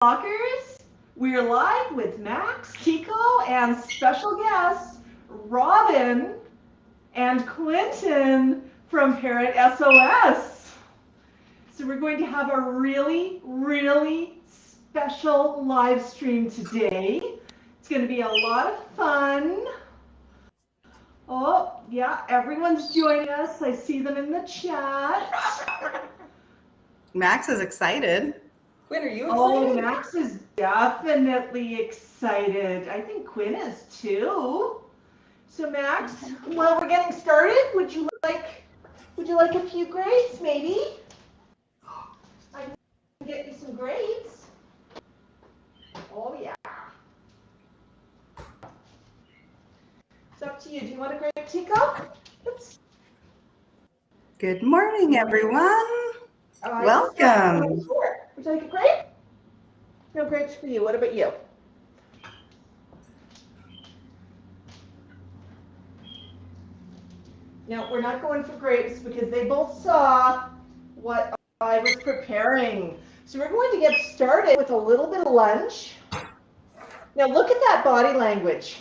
Talkers. We're live with Max, Tico, and special guests Robin and Quentin from Parrot SOS. So we're going to have a really, really special live stream today. It's going to be a lot of fun. Oh, yeah, everyone's joining us. I see them in the chat. Max is excited. Quinn, are you excited? Oh, Max is definitely excited. I think Quinn is too. So Max, while we're getting started, would you like a few grades maybe? I can get you some grades. Oh yeah. It's up to you. Do you want a grade, Tico? Oops. Good morning, everyone. Welcome. Sure. Would you like a grade? No grades for you. What about you? No, we're not going for grapes because they both saw what I was preparing. So we're going to get started with a little bit of lunch. Now look at that body language.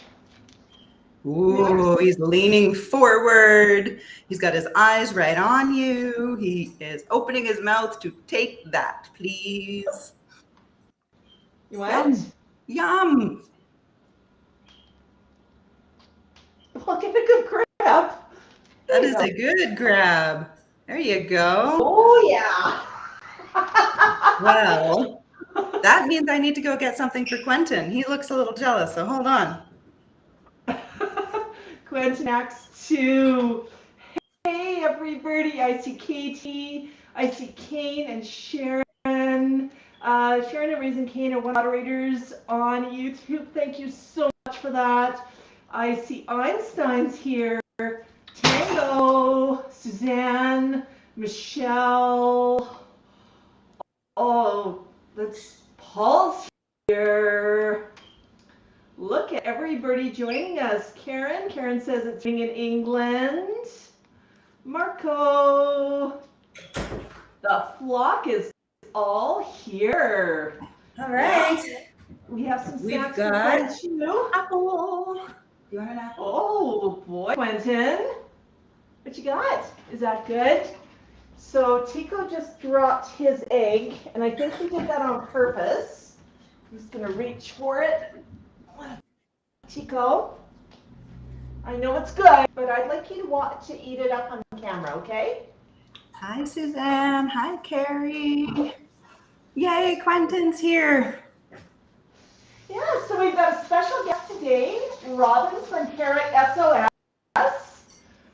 Ooh, he's leaning forward. He's got his eyes right on you. He is opening his mouth to take that, please. You want? Yum. Look at a good grab. That is a good grab. There you go. Oh, yeah. Well, that means I need to go get something for Quentin. He looks a little jealous, so hold on. Quentin next too. Hey, everybody. I see Katie. I see Kane and Sharon. Sharon and Raising Kane are one of the moderators on YouTube. Thank you so much for that. I see Einstein's here. Tango, Suzanne, Michelle. Oh, that's Paul's here. Look at everybody joining us. Karen says it's in England. Marco. The flock is all here. All right. We have some snacks We've got for you. apple. You want an apple? Oh boy, Quentin. What you got? Is that good? So Tico just dropped his egg, and I think he did that on purpose. I'm just gonna reach for it. Tico, I know it's good, but I'd like you to eat it up on camera, okay? Hi, Suzanne. Hi, Carrie. Yay, Quentin's here. Yeah, so we've got a special guest today, Robin from Parrot SOS.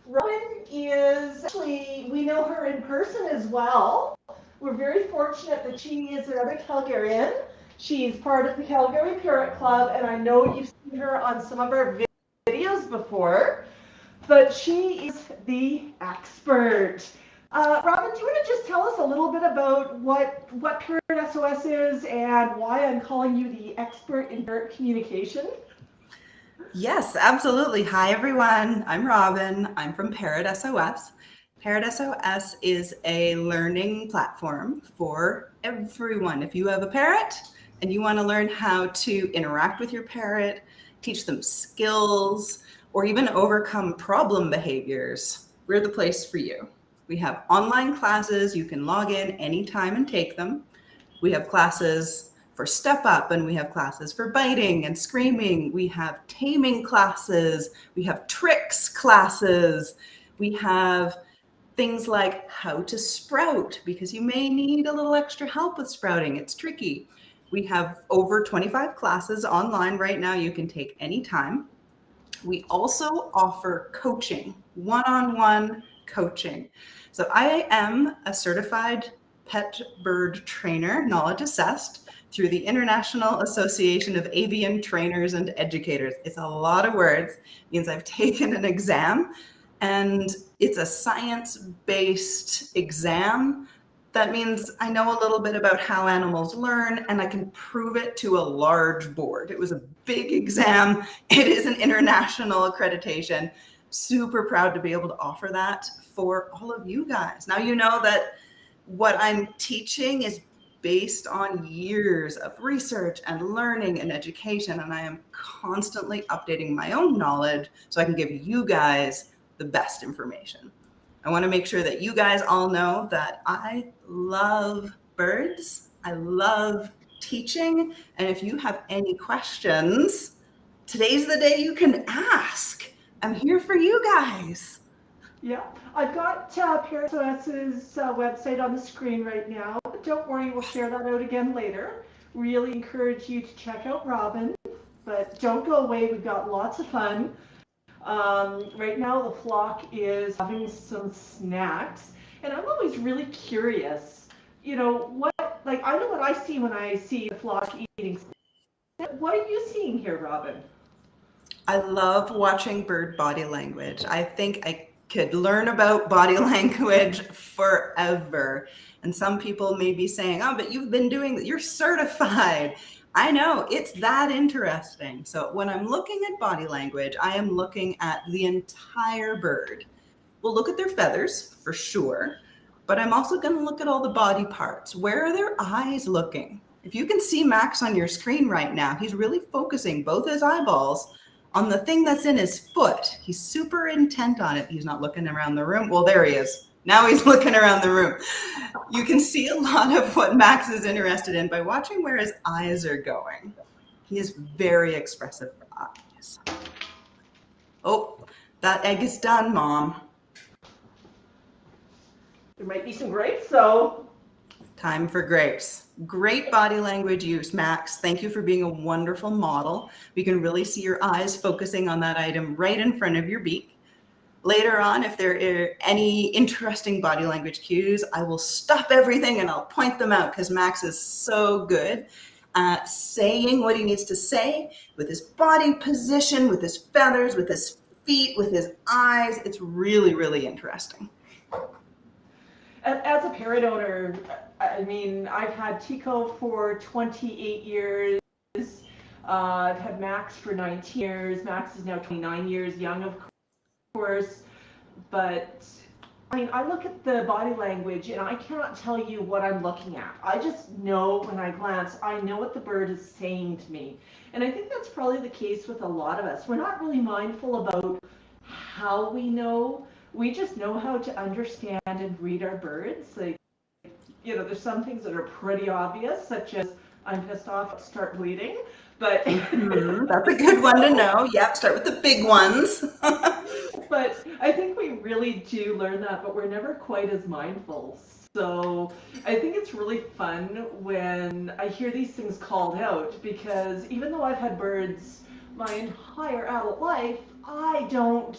Robin is actually, we know her in person as well. We're very fortunate that she is another Calgarian. She's part of the Calgary Parrot Club, and I know you've seen her on some of our videos before, but she is the expert. Robin, do you want to just tell us a little bit about what Parrot SOS is and why I'm calling you the expert in parrot communication? Yes, absolutely. Hi, everyone. I'm Robin. I'm from Parrot SOS. Parrot SOS is a learning platform for everyone. If you have a parrot and you want to learn how to interact with your parrot, teach them skills, or even overcome problem behaviors, we're the place for you. We have online classes. You can log in anytime and take them. We have classes for step up, and we have classes for biting and screaming. We have taming classes. We have tricks classes. We have things like how to sprout, because you may need a little extra help with sprouting. It's tricky. We have over 25 classes online right now you can take anytime. We also offer coaching, one-on-one coaching. So I am a certified pet bird trainer, knowledge assessed, through the International Association of Avian Trainers and Educators. It's a lot of words. It means I've taken an exam, and it's a science-based exam. That means I know a little bit about how animals learn, and I can prove it to a large board. It was a big exam. It is an international accreditation. Super proud to be able to offer that for all of you guys. Now you know that what I'm teaching is based on years of research and learning and education, and I am constantly updating my own knowledge so I can give you guys the best information. I want to make sure that you guys all know that I love birds. I love teaching. And if you have any questions, today's the day you can ask. I'm here for you guys. Yeah, I've got Parrot SOS's website on the screen right now. But don't worry, we'll share that out again later. Really encourage you to check out Robin, but don't go away. We've got lots of fun. Right now, the flock is having some snacks, and I'm always really curious. You know what? Like, I know what I see when I see the flock eating snacks. What are you seeing here, Robin? I love watching bird body language. I think I could learn about body language forever. And some people may be saying, oh, but you've been doing that, you're certified. I know, it's that interesting. So when I'm looking at body language, I am looking at the entire bird. We'll look at their feathers for sure, but I'm also going to look at all the body parts. Where are their eyes looking? If you can see Max on your screen right now, he's really focusing both his eyeballs on the thing that's in his foot. He's super intent on it. He's not looking around the room. Well, there he is. Now he's looking around the room. You can see a lot of what Max is interested in by watching where his eyes are going. He is very expressive eyes. Oh, that egg is done, Mom. There might be some grapes, so. Time for grapes. Great body language use, Max. Thank you for being a wonderful model. We can really see your eyes focusing on that item right in front of your beak. Later on, if there are any interesting body language cues, I will stop everything and I'll point them out because Max is so good at saying what he needs to say with his body position, with his feathers, with his feet, with his eyes. It's really, really interesting. As a parrot owner, I mean, I've had Tico for 28 years. I've had Max for 19 years. Max is now 29 years young, of course. But I mean, I look at the body language and I cannot tell you what I'm looking at. I just know when I glance, I know what the bird is saying to me. And I think that's probably the case with a lot of us. We're not really mindful about how we know. We just know how to understand and read our birds. Like, you know, there's some things that are pretty obvious, such as I'm pissed off, start bleeding. But that's a good one to know. Yep, start with the big ones. But I think we really do learn that, but we're never quite as mindful. So I think it's really fun when I hear these things called out, because even though I've had birds my entire adult life, I got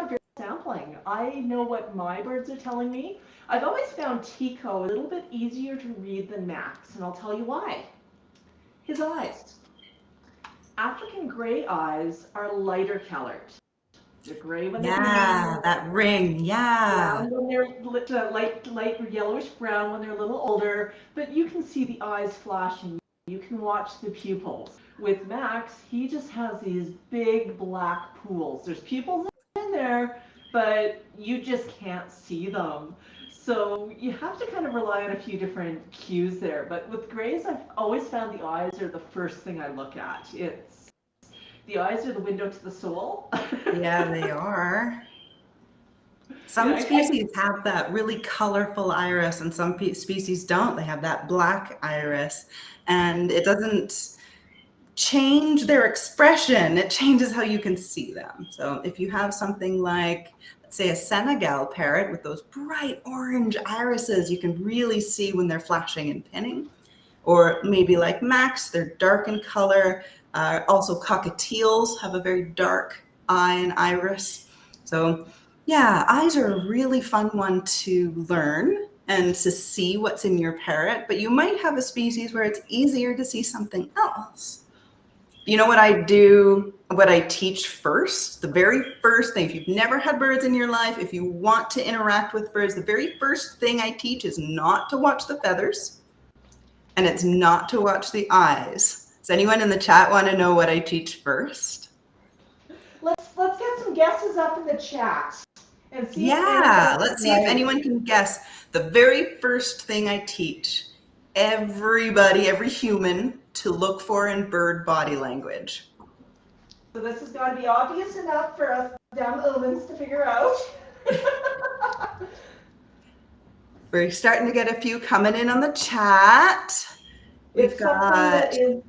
a good sampling. I know what my birds are telling me. I've always found Tico a little bit easier to read than Max, and I'll tell you why. His eyes. African gray eyes are lighter colored. They're gray when they're green. That ring, Brown when they're light yellowish brown when they're a little older, but you can see the eyes flashing. You can watch the pupils. With Max, he just has these big black pools. There's pupils in there, but you just can't see them. So you have to kind of rely on a few different cues there. But with grays, I've always found the eyes are the first thing I look at. The eyes are the window to the soul. Yeah, they are. Some species have that really colorful iris and some species don't. They have that black iris and it doesn't change their expression. It changes how you can see them. So if you have something like, let's say, a Senegal parrot with those bright orange irises, you can really see when they're flashing and pinning. Or maybe like Max, they're dark in color. Also cockatiels have a very dark eye and iris. So yeah, eyes are a really fun one to learn and to see what's in your parrot, but you might have a species where it's easier to see something else. You know what I do, what I teach first, the very first thing, if you've never had birds in your life, if you want to interact with birds, the very first thing I teach is not to watch the feathers and it's not to watch the eyes. Does anyone in the chat want to know what I teach first? Let's get some guesses up in the chat. And see if Yeah, anybody, let's see if anyone can guess. The very first thing I teach everybody, every human, to look for in bird body language. So this has got to be obvious enough for us dumb omens to figure out. We're starting to get a few coming in on the chat. It's something that is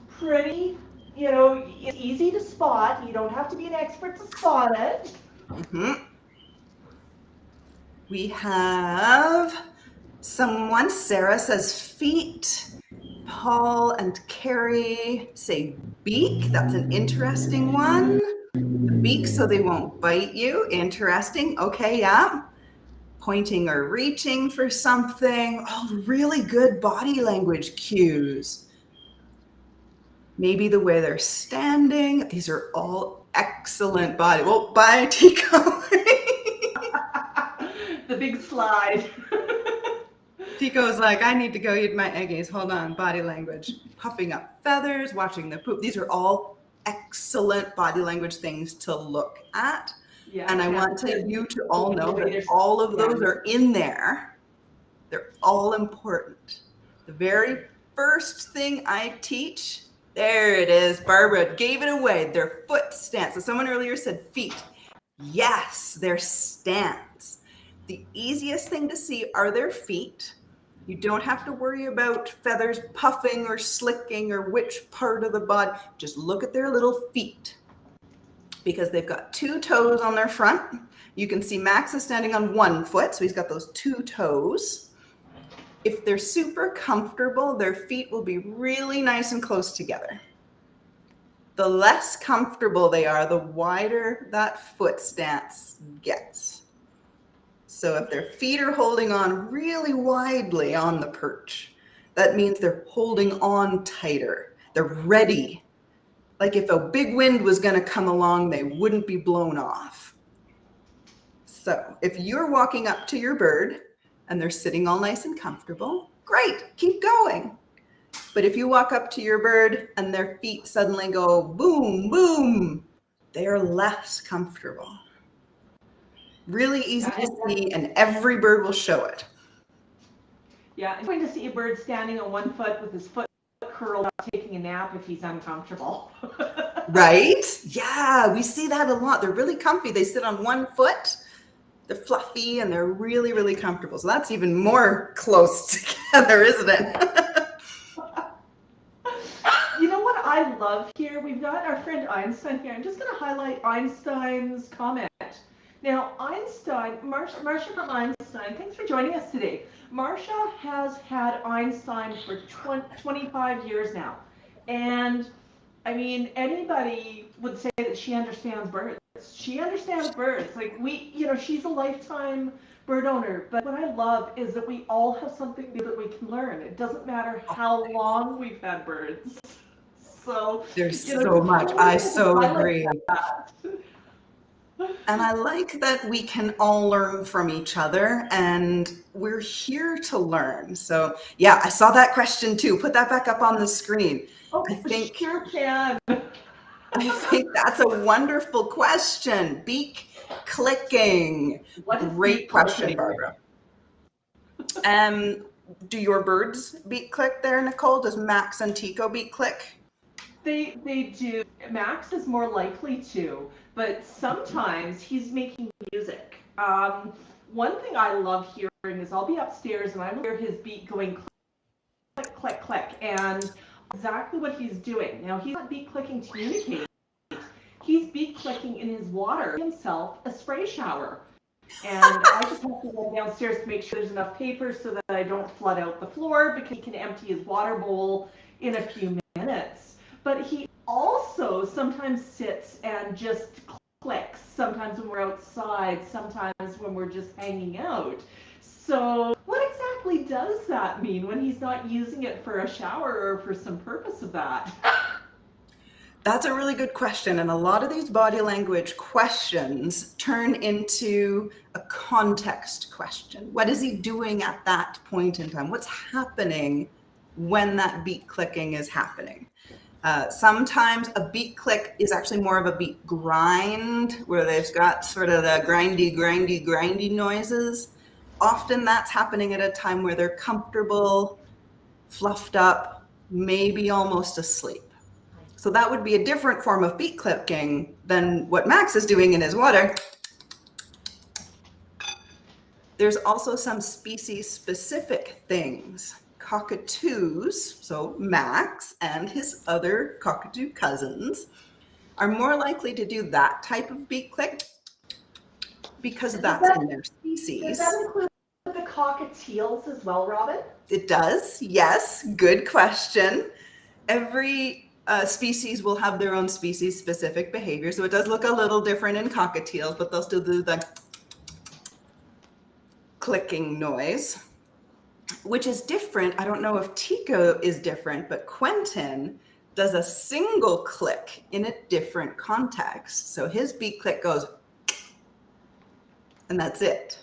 pretty, it's easy to spot. You don't have to be an expert to spot it. We have someone, Sarah says feet. Paul and Carrie say beak. That's an interesting one. The beak so they won't bite you. Interesting. Okay, yeah. Pointing or reaching for something. Oh, really good body language cues. Maybe the way they're standing. These are all excellent body. Well, bye, Tico. The big slide. Tico's like, I need to go eat my eggies. Hold on, body language. Puffing up feathers, watching the poop. These are all excellent body language things to look at. Yeah, and I want you to all know that all of those are in there. They're all important. The very first thing I teach, there it is. Barbara gave it away. Their foot stance. So someone earlier said feet. Yes, their stance. The easiest thing to see are their feet. You don't have to worry about feathers puffing or slicking or which part of the body. Just look at their little feet because they've got 2 toes on their front. You can see Max is standing on 1 foot, so he's got those 2 toes. If they're super comfortable, their feet will be really nice and close together. The less comfortable they are, the wider that foot stance gets. So if their feet are holding on really widely on the perch, that means they're holding on tighter. They're ready. Like if a big wind was going to come along, they wouldn't be blown off. So if you're walking up to your bird and they're sitting all nice and comfortable, great, keep going. But if you walk up to your bird and their feet suddenly go boom, boom, they're less comfortable. Really easy to see, and every bird will show it. Yeah, I'm going to see a bird standing on 1 foot with his foot curled up, taking a nap if he's uncomfortable. Right? Yeah, we see that a lot. They're really comfy. They sit on 1 foot. They're fluffy and they're really, really comfortable. So that's even more close together, isn't it? You know what I love here? We've got our friend Einstein here. I'm just going to highlight Einstein's comment. Now, Einstein, Marcia from Einstein, thanks for joining us today. Marcia has had Einstein for 25 years now. And, I mean, anybody would say that she understands birds. She understands birds. Like, she's a lifetime bird owner. But what I love is that we all have something new that we can learn. It doesn't matter how long we've had birds. So, there's so much. I so agree. And I like that we can all learn from each other, and we're here to learn. So yeah, I saw that question too. Put that back up on the screen. Oh, I think sure can. I think that's a wonderful question. Beak clicking. Great question, Barbara. Do your birds beak click there, Nicole? Does Max and Tico beak click? They do. Max is more likely to, but sometimes he's making music. One thing I love hearing is I'll be upstairs and I will hear his beak going click, click, click, and exactly what he's doing. Now, he's not beak clicking to communicate. He's beak clicking in his water himself a spray shower. And I just have to go downstairs to make sure there's enough paper so that I don't flood out the floor, because he can empty his water bowl in a few minutes. But he also sometimes sits and just clicks, sometimes when we're outside, sometimes when we're just hanging out. So what exactly does that mean when he's not using it for a shower or for some purpose of that? That's a really good question. And a lot of these body language questions turn into a context question. What is he doing at that point in time? What's happening when that beak clicking is happening? Sometimes a beak click is actually more of a beak grind, where they've got sort of the grindy noises. Often that's happening at a time where they're comfortable, fluffed up, maybe almost asleep. So that would be a different form of beak clicking than what Max is doing in his water. There's also some species-specific things. Cockatoos, so Max and his other cockatoo cousins, are more likely to do that type of beak click because that's in their species. Does that include the cockatiels as well, Robin? It does, yes. Good question. Every species will have their own species-specific behavior, so it does look a little different in cockatiels, but they'll still do the clicking noise, which is different. I don't know if Tico is different, but Quentin does a single click in a different context. So his beak click goes, and that's it.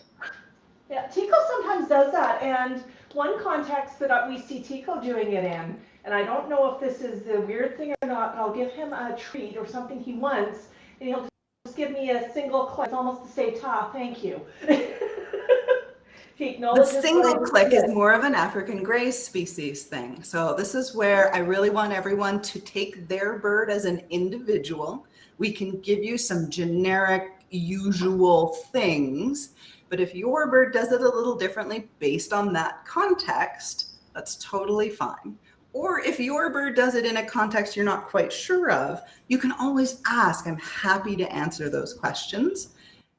Yeah, Tico sometimes does that, and one context that we see Tico doing it in, and I don't know if this is a weird thing or not, I'll give him a treat or something he wants, and he'll just give me a single click. It's almost to say, "Ta, thank you." The single click is more of an African gray species thing. So this is where I really want everyone to take their bird as an individual. We can give you some generic, usual things, but if your bird does it a little differently based on that context, that's totally fine. Or if your bird does it in a context you're not quite sure of, you can always ask. I'm happy to answer those questions.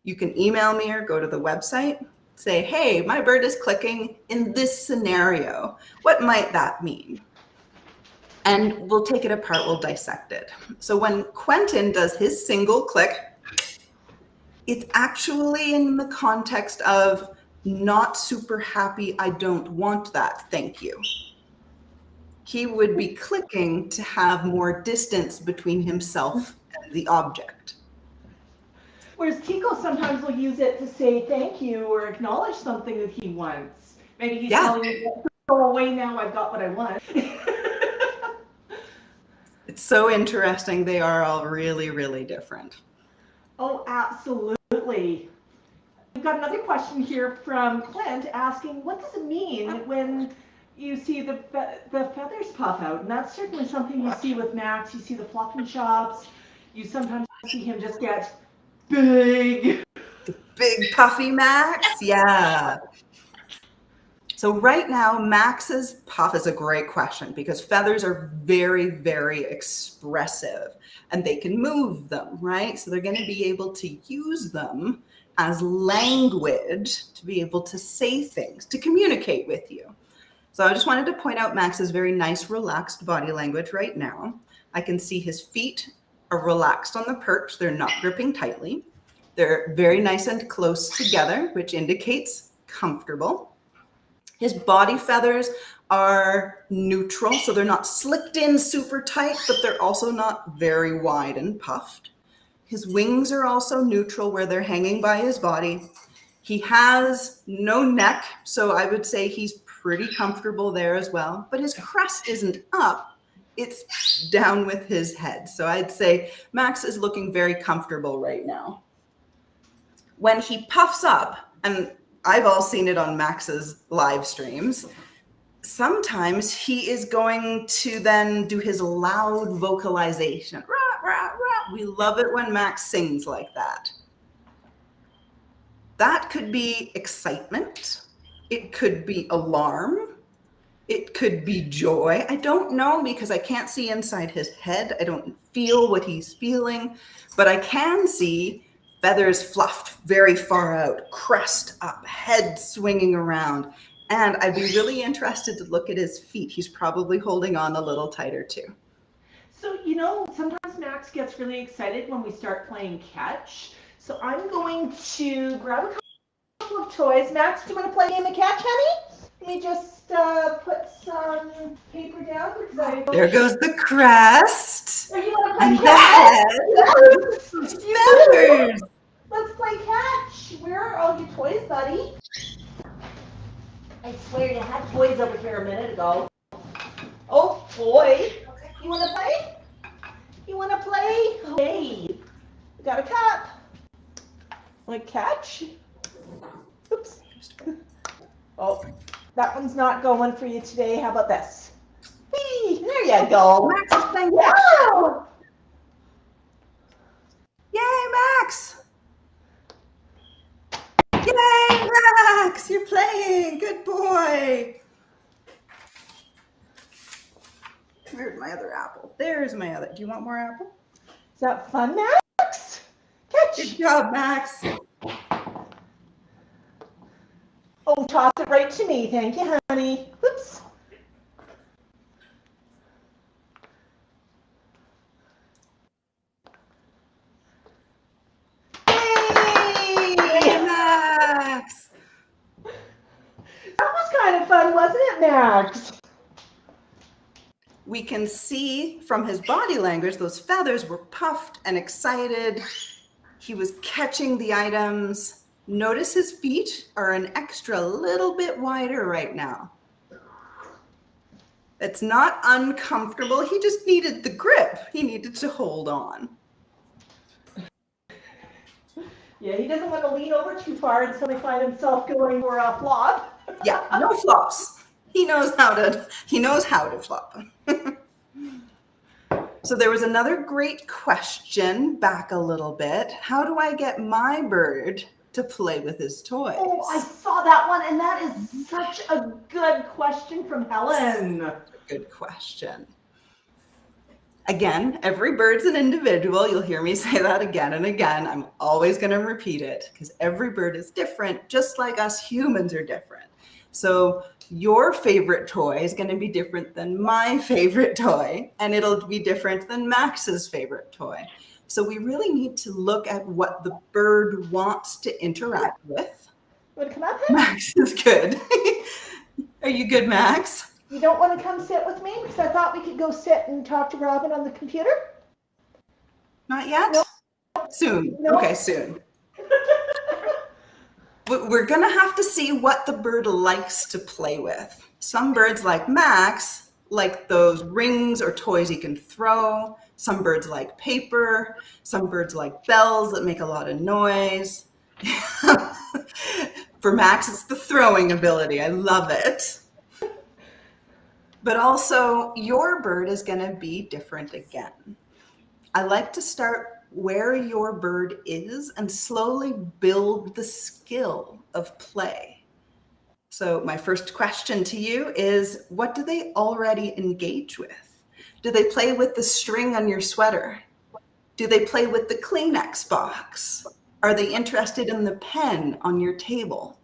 You can email me or go to the website. Say, hey, my bird is clicking in this scenario. What might that mean? And we'll take it apart, we'll dissect it. So when Quentin does his single click, it's actually in the context of not super happy, I don't want that, thank you. He would be clicking to have more distance between himself and the object. Whereas Tico sometimes will use it to say thank you or acknowledge something that he wants. Maybe he's telling you, go away now, I've got what I want. It's so interesting. They are all really, really different. Oh, absolutely. We've got another question here from Clint asking, what does it mean when you see the feathers puff out? And that's certainly something you see with Max. You see the fluffing chops. You sometimes see him just get big puffy Max, yeah. So right now, Max's puff is a great question because feathers are very, very expressive and they can move them, right? So they're going to be able to use them as language to be able to say things, to communicate with you. So I just wanted to point out Max's very nice, relaxed body language right now. I can see his feet are relaxed on the perch. They're not gripping tightly. They're very nice and close together, which indicates comfortable. His body feathers are neutral, so they're not slicked in super tight, but they're also not very wide and puffed. His wings are also neutral where they're hanging by his body. He has no neck, so I would say he's pretty comfortable there as well, but his crest isn't up. It's down with his head. So I'd say Max is looking very comfortable right now. When he puffs up, and I've all seen it on Max's live streams, sometimes he is going to then do his loud vocalization. Rah, rah, rah. We love it when Max sings like that. That could be excitement. It could be alarm. It could be joy. I don't know because I can't see inside his head. I don't feel what he's feeling, but I can see feathers fluffed very far out, crest up, head swinging around. And I'd be really interested to look at his feet. He's probably holding on a little tighter too. So, sometimes Max gets really excited when we start playing catch. So I'm going to grab a couple of toys. Max, do you want to play a game of catch, honey? Let me just put some paper down. There goes the crest. You want to play and catch? the head. Feathers. Let's play catch. Where are all your toys, buddy? I swear you had toys over here a minute ago. Oh boy. You want to play? You want to play? Okay. We got a cup. Want to catch? Oops. Oh, that one's not going for you today. How about this? Whee! There you go. Max is playing. Wow! Yay, Max! Yay, Max! You're playing. Good boy. Where's my other apple? There's my other. Do you want more apple? Is that fun, Max? Catch. Good job, Max. Oh, toss it right to me. Thank you, honey. Oops. Yay, Max! That was kind of fun, wasn't it, Max? We can see from his body language, those feathers were puffed and excited. He was catching the items. Notice his feet are an extra little bit wider right now. It's not uncomfortable. He just needed the grip. He needed to hold on. Yeah, he doesn't want to lean over too far and suddenly find himself going for a flop. Yeah, no flops. He knows how to flop. So there was another great question back a little bit. How do I get my bird to play with his toys? Oh, I saw that one, and that is such a good question from Helen. Good question. Again, every bird's an individual. You'll hear me say that again and again. I'm always going to repeat it because every bird is different, just like us humans are different. So your favorite toy is going to be different than my favorite toy, and it'll be different than Max's favorite toy. So we really need to look at what the bird wants to interact with. You want to come up? Max is good. Are you good, Max? You don't want to come sit with me? Because I thought we could go sit and talk to Robin on the computer. Not yet? No. Soon. No. Okay, soon. We're going to have to see what the bird likes to play with. Some birds like Max like those rings or toys he can throw. Some birds like paper. Some birds like bells that make a lot of noise. For Max, it's the throwing ability. I love it. But also, your bird is going to be different again. I like to start where your bird is and slowly build the skill of play. So my first question to you is, what do they already engage with? Do they play with the string on your sweater? Do they play with the Kleenex box? Are they interested in the pen on your table?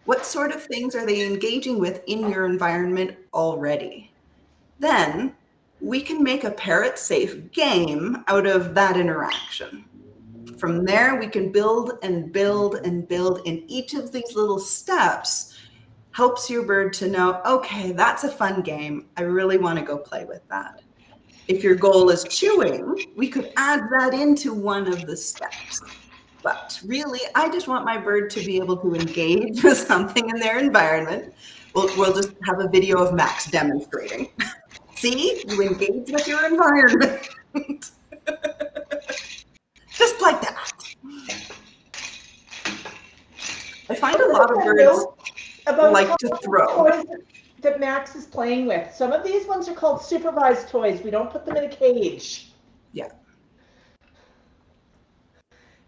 What sort of things are they engaging with in your environment already? Then we can make a parrot-safe game out of that interaction. From there, we can build and build and build, and each of these little steps helps your bird to know, okay, that's a fun game. I really want to go play with that. If your goal is chewing, we could add that into one of the steps. But really, I just want my bird to be able to engage with something in their environment. We'll just have a video of Max demonstrating. See, you engage with your environment. Just like that. I find a lot of birds like to throw. Toys that Max is playing with. Some of these ones are called supervised toys. We don't put them in a cage. Yeah.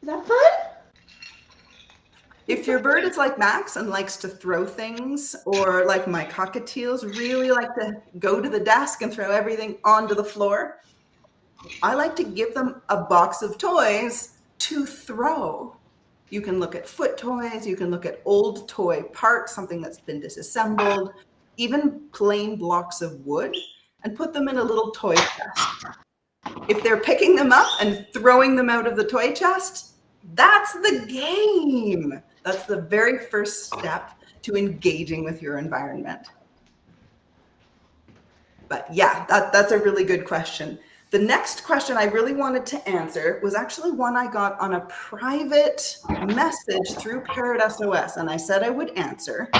Is that fun? If your bird is like Max and likes to throw things, or like my cockatiels really like to go to the desk and throw everything onto the floor, I like to give them a box of toys to throw. You can look at foot toys, you can look at old toy parts, something that's been disassembled, even plain blocks of wood, and put them in a little toy chest. If they're picking them up and throwing them out of the toy chest, that's the game. That's the very first step to engaging with your environment. But yeah, that's a really good question. The next question I really wanted to answer was actually one I got on a private message through Parrot SOS, and I said I would answer.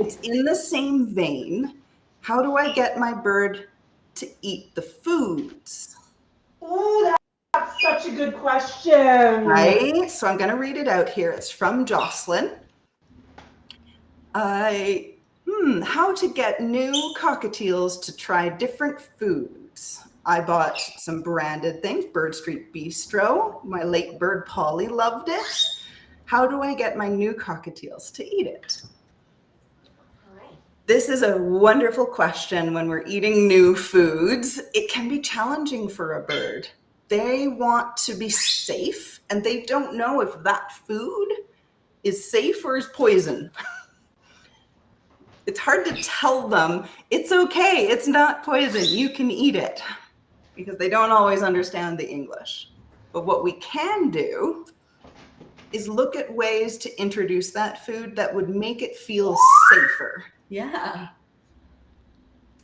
It's in the same vein. How do I get my bird to eat the foods? Ooh, that's such a good question. Right? So I'm going to read it out here. It's from Jocelyn. How to get new cockatiels to try different foods. I bought some branded things, Bird Street Bistro. My late bird Polly loved it. How do I get my new cockatiels to eat it? This is a wonderful question when we're eating new foods. It can be challenging for a bird. They want to be safe and they don't know if that food is safe or is poison. It's hard to tell them, it's okay, it's not poison, you can eat it, because they don't always understand the English. But what we can do is look at ways to introduce that food that would make it feel safer. Yeah.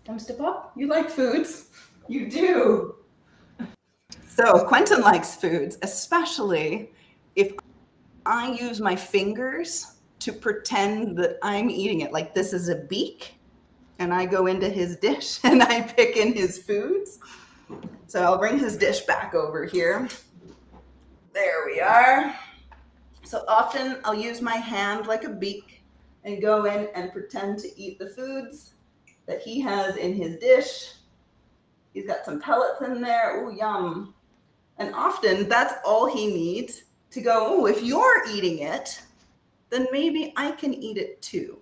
Come step up. You like foods. You do. So Quentin likes foods, especially if I use my fingers to pretend that I'm eating it. Like this is a beak, and I go into his dish and I pick in his foods. So I'll bring his dish back over here. There we are. So often I'll use my hand like a beak and go in and pretend to eat the foods that he has in his dish. He's got some pellets in there. Ooh, yum. And often that's all he needs to go, oh, if you're eating it, then maybe I can eat it too.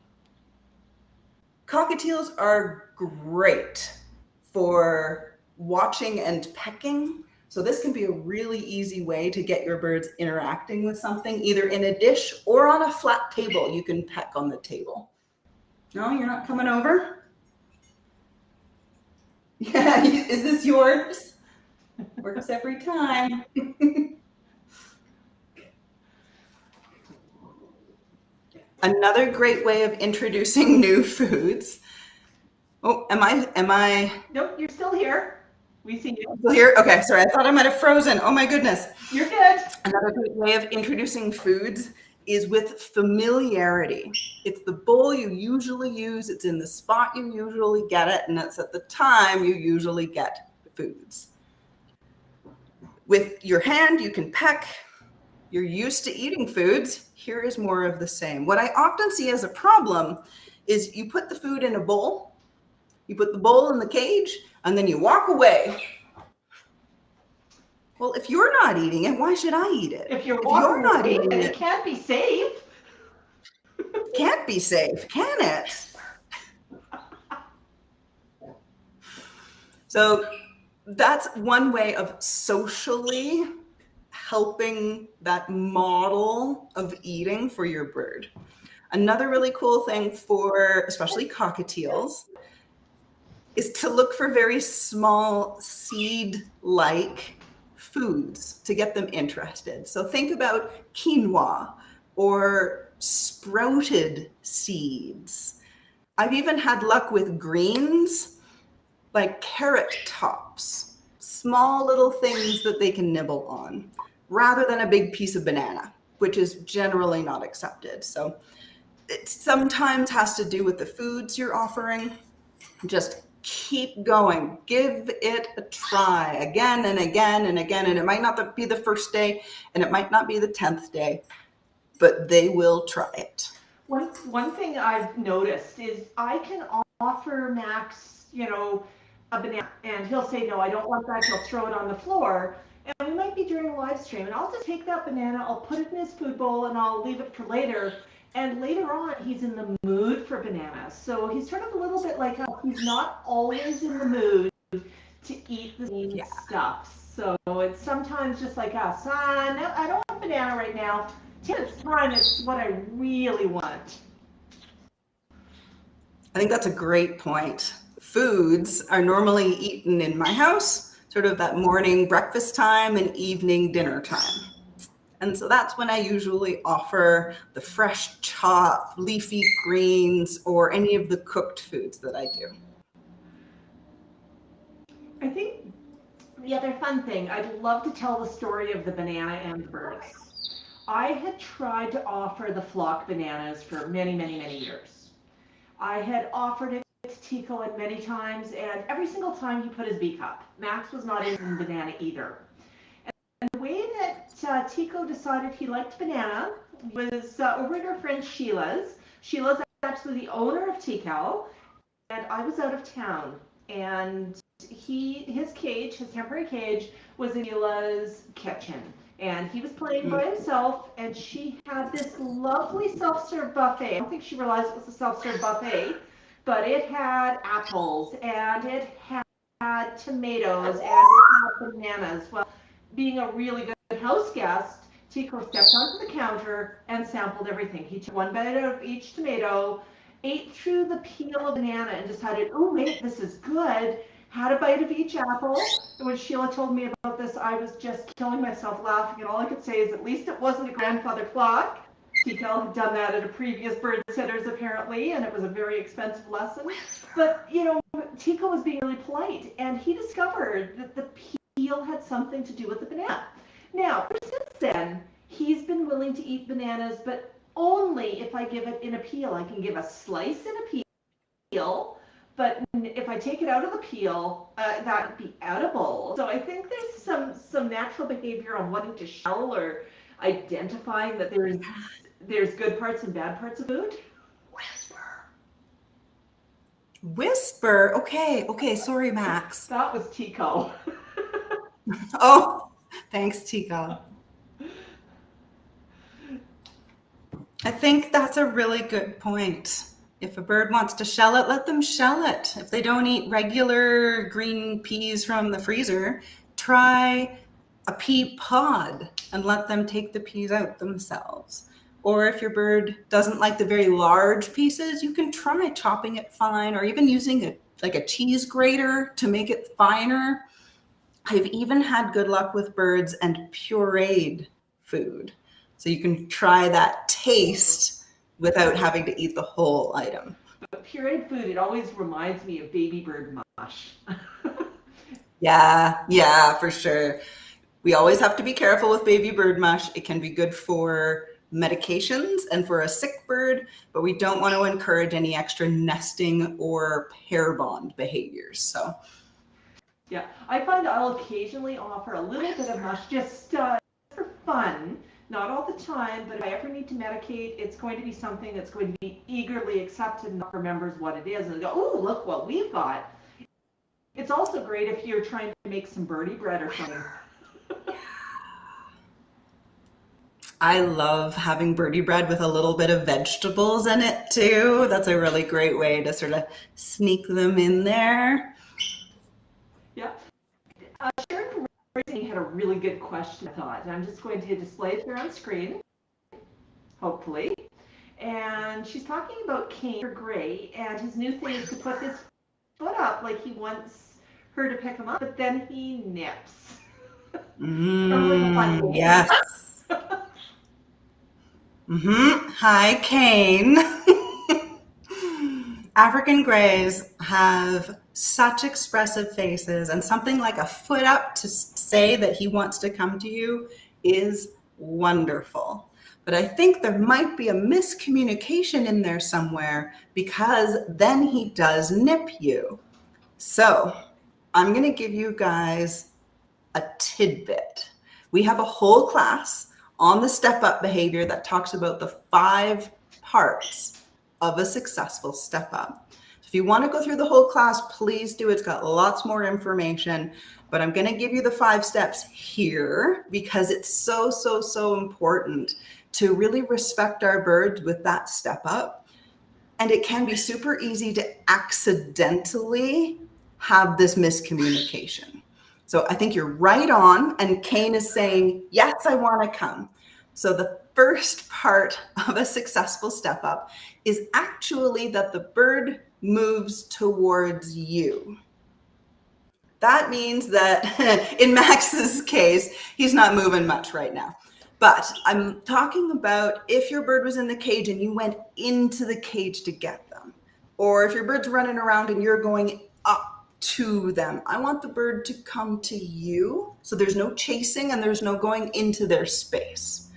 Cockatiels are great for watching and pecking. So this can be a really easy way to get your birds interacting with something, either in a dish or on a flat table. You can peck on the table. No, you're not coming over? Yeah, is this yours? Works every time. Another great way of introducing new foods. Oh, am I? Nope, you're still here. We see you. Still here? Okay, sorry. I thought I might have frozen. Oh my goodness. You're good. Another great way of introducing foods is with familiarity. It's the bowl you usually use. It's in the spot you usually get it, and it's at the time you usually get the foods. With your hand, you can peck. You're used to eating foods. Here is more of the same. What I often see as a problem is you put the food in a bowl, you put the bowl in the cage, and then you walk away. Well, if you're not eating it, why should I eat it? If you're not eating it, it can't be safe. Can't be safe, can it? So that's one way of socially helping that model of eating for your bird. Another really cool thing for especially cockatiels is to look for very small seed-like foods to get them interested. So think about quinoa or sprouted seeds. I've even had luck with greens like carrot tops, small little things that they can nibble on, rather than a big piece of banana, which is generally not accepted. So it sometimes has to do with the foods you're offering. Just keep going, give it a try again and again and again. And it might not be the first day and it might not be the 10th day, but they will try it. One thing I've noticed is I can offer Max, a banana, and he'll say, no, I don't want that. He'll throw it on the floor. And we might be doing a live stream, and I'll just take that banana, I'll put it in his food bowl, and I'll leave it for later. And later on, he's in the mood for bananas. So he's sort of a little bit like us. He's not always in the mood to eat the same stuff. So it's sometimes just like us. No, I don't want banana right now. Till it's time, it's what I really want. I think that's a great point. Foods are normally eaten in my house, sort of that morning breakfast time and evening dinner time. And so that's when I usually offer the fresh chop, leafy greens, or any of the cooked foods that I do. I think the other fun thing, I'd love to tell the story of the banana and the birds. I had tried to offer the flock bananas for many, many, many years. I had offered it liked Tico in many times, and every single time he put his beak up. Max was not into banana either. And the way that Tico decided he liked banana was over at our friend Sheila's. Sheila's actually the owner of Tico, and I was out of town. And his temporary cage, was in Sheila's kitchen. And he was playing by himself, and she had this lovely self-serve buffet. I don't think she realized it was a self-serve buffet, but it had apples, and it had tomatoes, and it had bananas. Well, being a really good house guest, Tico stepped onto the counter and sampled everything. He took one bite of each tomato, ate through the peel of banana, and decided, oh wait, this is good. Had a bite of each apple. And when Sheila told me about this, I was just killing myself laughing. And all I could say is, at least it wasn't a grandfather clock. Tico had done that at a previous bird sitter's apparently, and it was a very expensive lesson. But, Tico was being really polite, and he discovered that the peel had something to do with the banana. Now, since then, he's been willing to eat bananas, but only if I give it in a peel. I can give a slice in a peel, but if I take it out of the peel, that would be edible. So I think there's some natural behavior on wanting to shell or identifying that there's good parts and bad parts of food. Whisper. Okay. Sorry, Max. That was Tico. Oh, thanks, Tico. I think that's a really good point. If a bird wants to shell it, let them shell it. If they don't eat regular green peas from the freezer, try a pea pod and let them take the peas out themselves. Or if your bird doesn't like the very large pieces, you can try chopping it fine, or even using a cheese grater to make it finer. I've even had good luck with birds and pureed food. So you can try that taste without having to eat the whole item. But pureed food, it always reminds me of baby bird mush. Yeah, for sure. We always have to be careful with baby bird mush. It can be good for medications and for a sick bird, but we don't want to encourage any extra nesting or pair bond behaviors. So, yeah, I find I'll occasionally offer a little bit of mush just for fun. Not all the time, but if I ever need to medicate, it's going to be something that's going to be eagerly accepted and remembers what it is. And go, oh, look what we've got. It's also great if you're trying to make some birdie bread or something. I love having birdie bread with a little bit of vegetables in it too. That's a really great way to sort of sneak them in there. Yeah. Sharon had a really good question, I thought. And I'm just going to display it here on screen, hopefully. And she's talking about Kane Gray, and his new thing is to put his foot up like he wants her to pick him up, but then he nips. Yes. Hi, Kane. African Greys have such expressive faces, and something like a foot up to say that he wants to come to you is wonderful. But I think there might be a miscommunication in there somewhere, because then he does nip you. So I'm going to give you guys a tidbit. We have a whole class on the step up behavior that talks about the 5 parts of a successful step up. So if you want to go through the whole class, please do. It's got lots more information, but I'm going to give you the 5 steps here because it's so important to really respect our birds with that step up. And it can be super easy to accidentally have this miscommunication. So I think you're right on, and Kane is saying, yes, I want to come. So the first part of a successful step up is actually that the bird moves towards you. That means that in Max's case, he's not moving much right now. But I'm talking about if your bird was in the cage and you went into the cage to get them, or if your bird's running around and you're going up to them. I want the bird to come to you. So there's no chasing and there's no going into their space.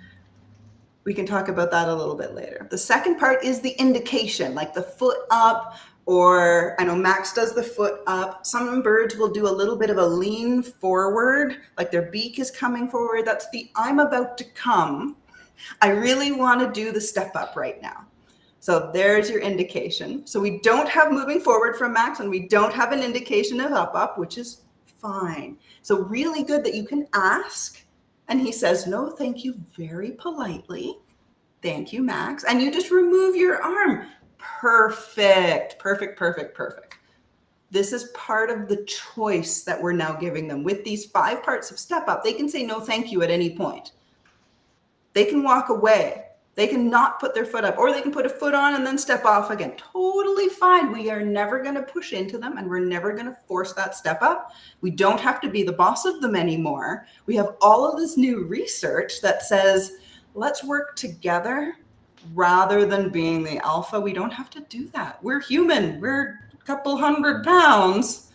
We can talk about that a little bit later. The second part is the indication, like the foot up Or I know Max does the foot up. Some birds will do a little bit of a lean forward, like their beak is coming forward. That's the I'm about to come. I really want to do the step up right now. So there's your indication. So we don't have moving forward from Max, and we don't have an indication of up, which is fine. So really good that you can ask. And he says, no, thank you, very politely. Thank you, Max. And you just remove your arm. Perfect, perfect, perfect, perfect. This is part of the choice that we're now giving them. With these 5 parts of step up, they can say no thank you at any point. They can walk away. They can not put their foot up, or they can put a foot on and then step off again. Totally fine. We are never going to push into them, and we're never going to force that step up. We don't have to be the boss of them anymore. We have all of this new research that says, let's work together rather than being the alpha. We don't have to do that. We're human. We're a couple 100 pounds.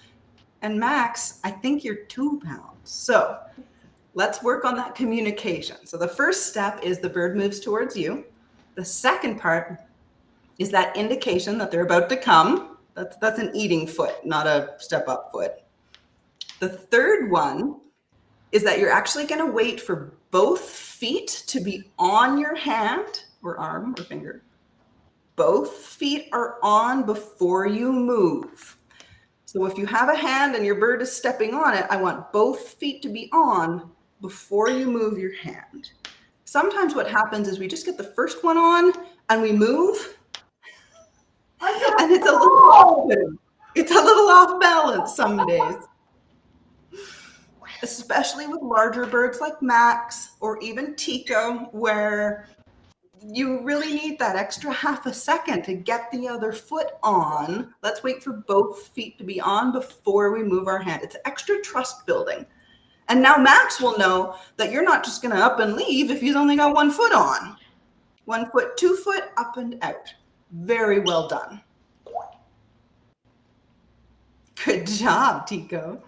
And Max, I think you're 2 pounds. So let's work on that communication. So the first step is the bird moves towards you. The second part is that indication that they're about to come. That's an eating foot, not a step up foot. The third one is that you're actually going to wait for both feet to be on your hand or arm or finger. Both feet are on before you move. So if you have a hand and your bird is stepping on it, I want both feet to be on before you move your hand. Sometimes what happens is we just get the first one on and we move, and it's a little off balance some days. Especially with larger birds like Max or even Tico, where you really need that extra half a second to get the other foot on. Let's wait for both feet to be on before we move our hand. It's extra trust building. And now Max will know that you're not just going to up and leave if he's only got 1 foot on. 1 foot, 2 foot, up and out. Very well done. Good job, Tico.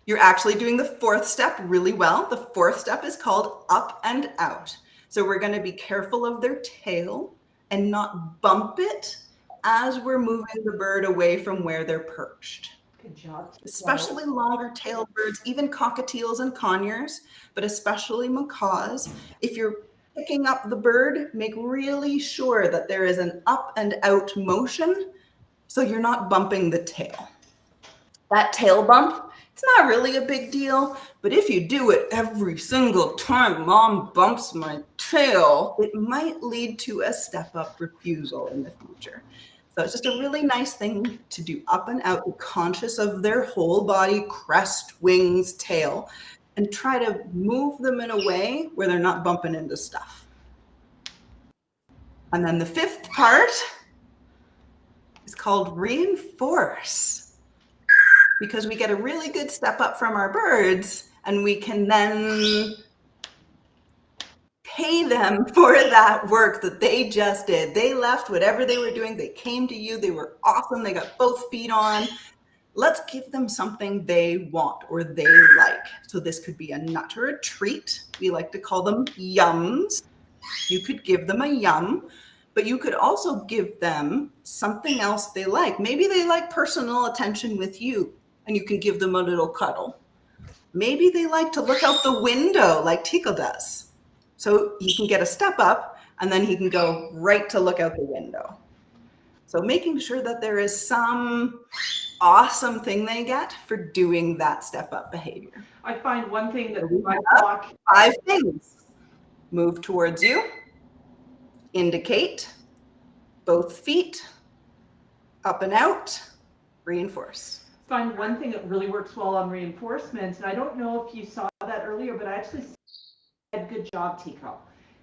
You're actually doing the 4th step really well. The 4th step is called up and out. So we're going to be careful of their tail and not bump it as we're moving the bird away from where they're perched. Good job. Especially longer tailed birds, even cockatiels and conures, but especially macaws. If you're picking up the bird, make really sure that there is an up and out motion so you're not bumping the tail. That tail bump, it's not really a big deal, but if you do it every single time mom bumps my tail, it might lead to a step up refusal in the future. So it's just a really nice thing to do up and out, be conscious of their whole body, crest, wings, tail, and try to move them in a way where they're not bumping into stuff. And then the 5th part is called reinforce. Because we get a really good step up from our birds, and we can then pay them for that work that they just did. They left whatever they were doing. They came to you. They were awesome. They got both feet on. Let's give them something they want or they like. So this could be a nut or a treat. We like to call them yums. You could give them a yum, but you could also give them something else they like. Maybe they like personal attention with you, and you can give them a little cuddle. Maybe they like to look out the window like Tico does. So he can get a step up, and then he can go right to look out the window. So making sure that there is some awesome thing they get for doing that step up behavior. I find one thing that we my have flock 5 things. Move towards you, indicate, both feet, up and out, reinforce. find one thing that really works well on reinforcement, and I don't know if you saw that earlier, but I actually said, good job, Tico.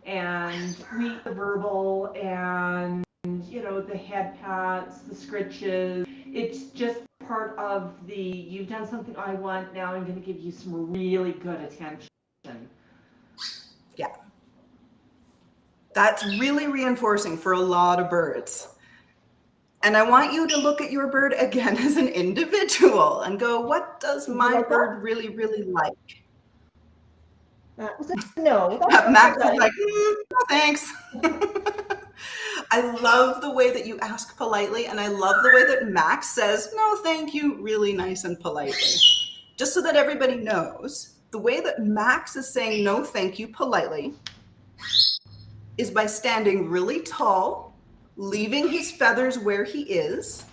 And the verbal and, the head pats, the scritches, it's just part of the, you've done something I want, now I'm going to give you some really good attention. Yeah. That's really reinforcing for a lot of birds. And I want you to look at your bird again as an individual and go, what does my bird really, really like? That was a no. Max is like, no, thanks. I love the way that you ask politely, and I love the way that Max says, no, thank you, really nice and politely. Just so that everybody knows, the way that Max is saying no, thank you politely is by standing really tall, leaving his feathers where he is,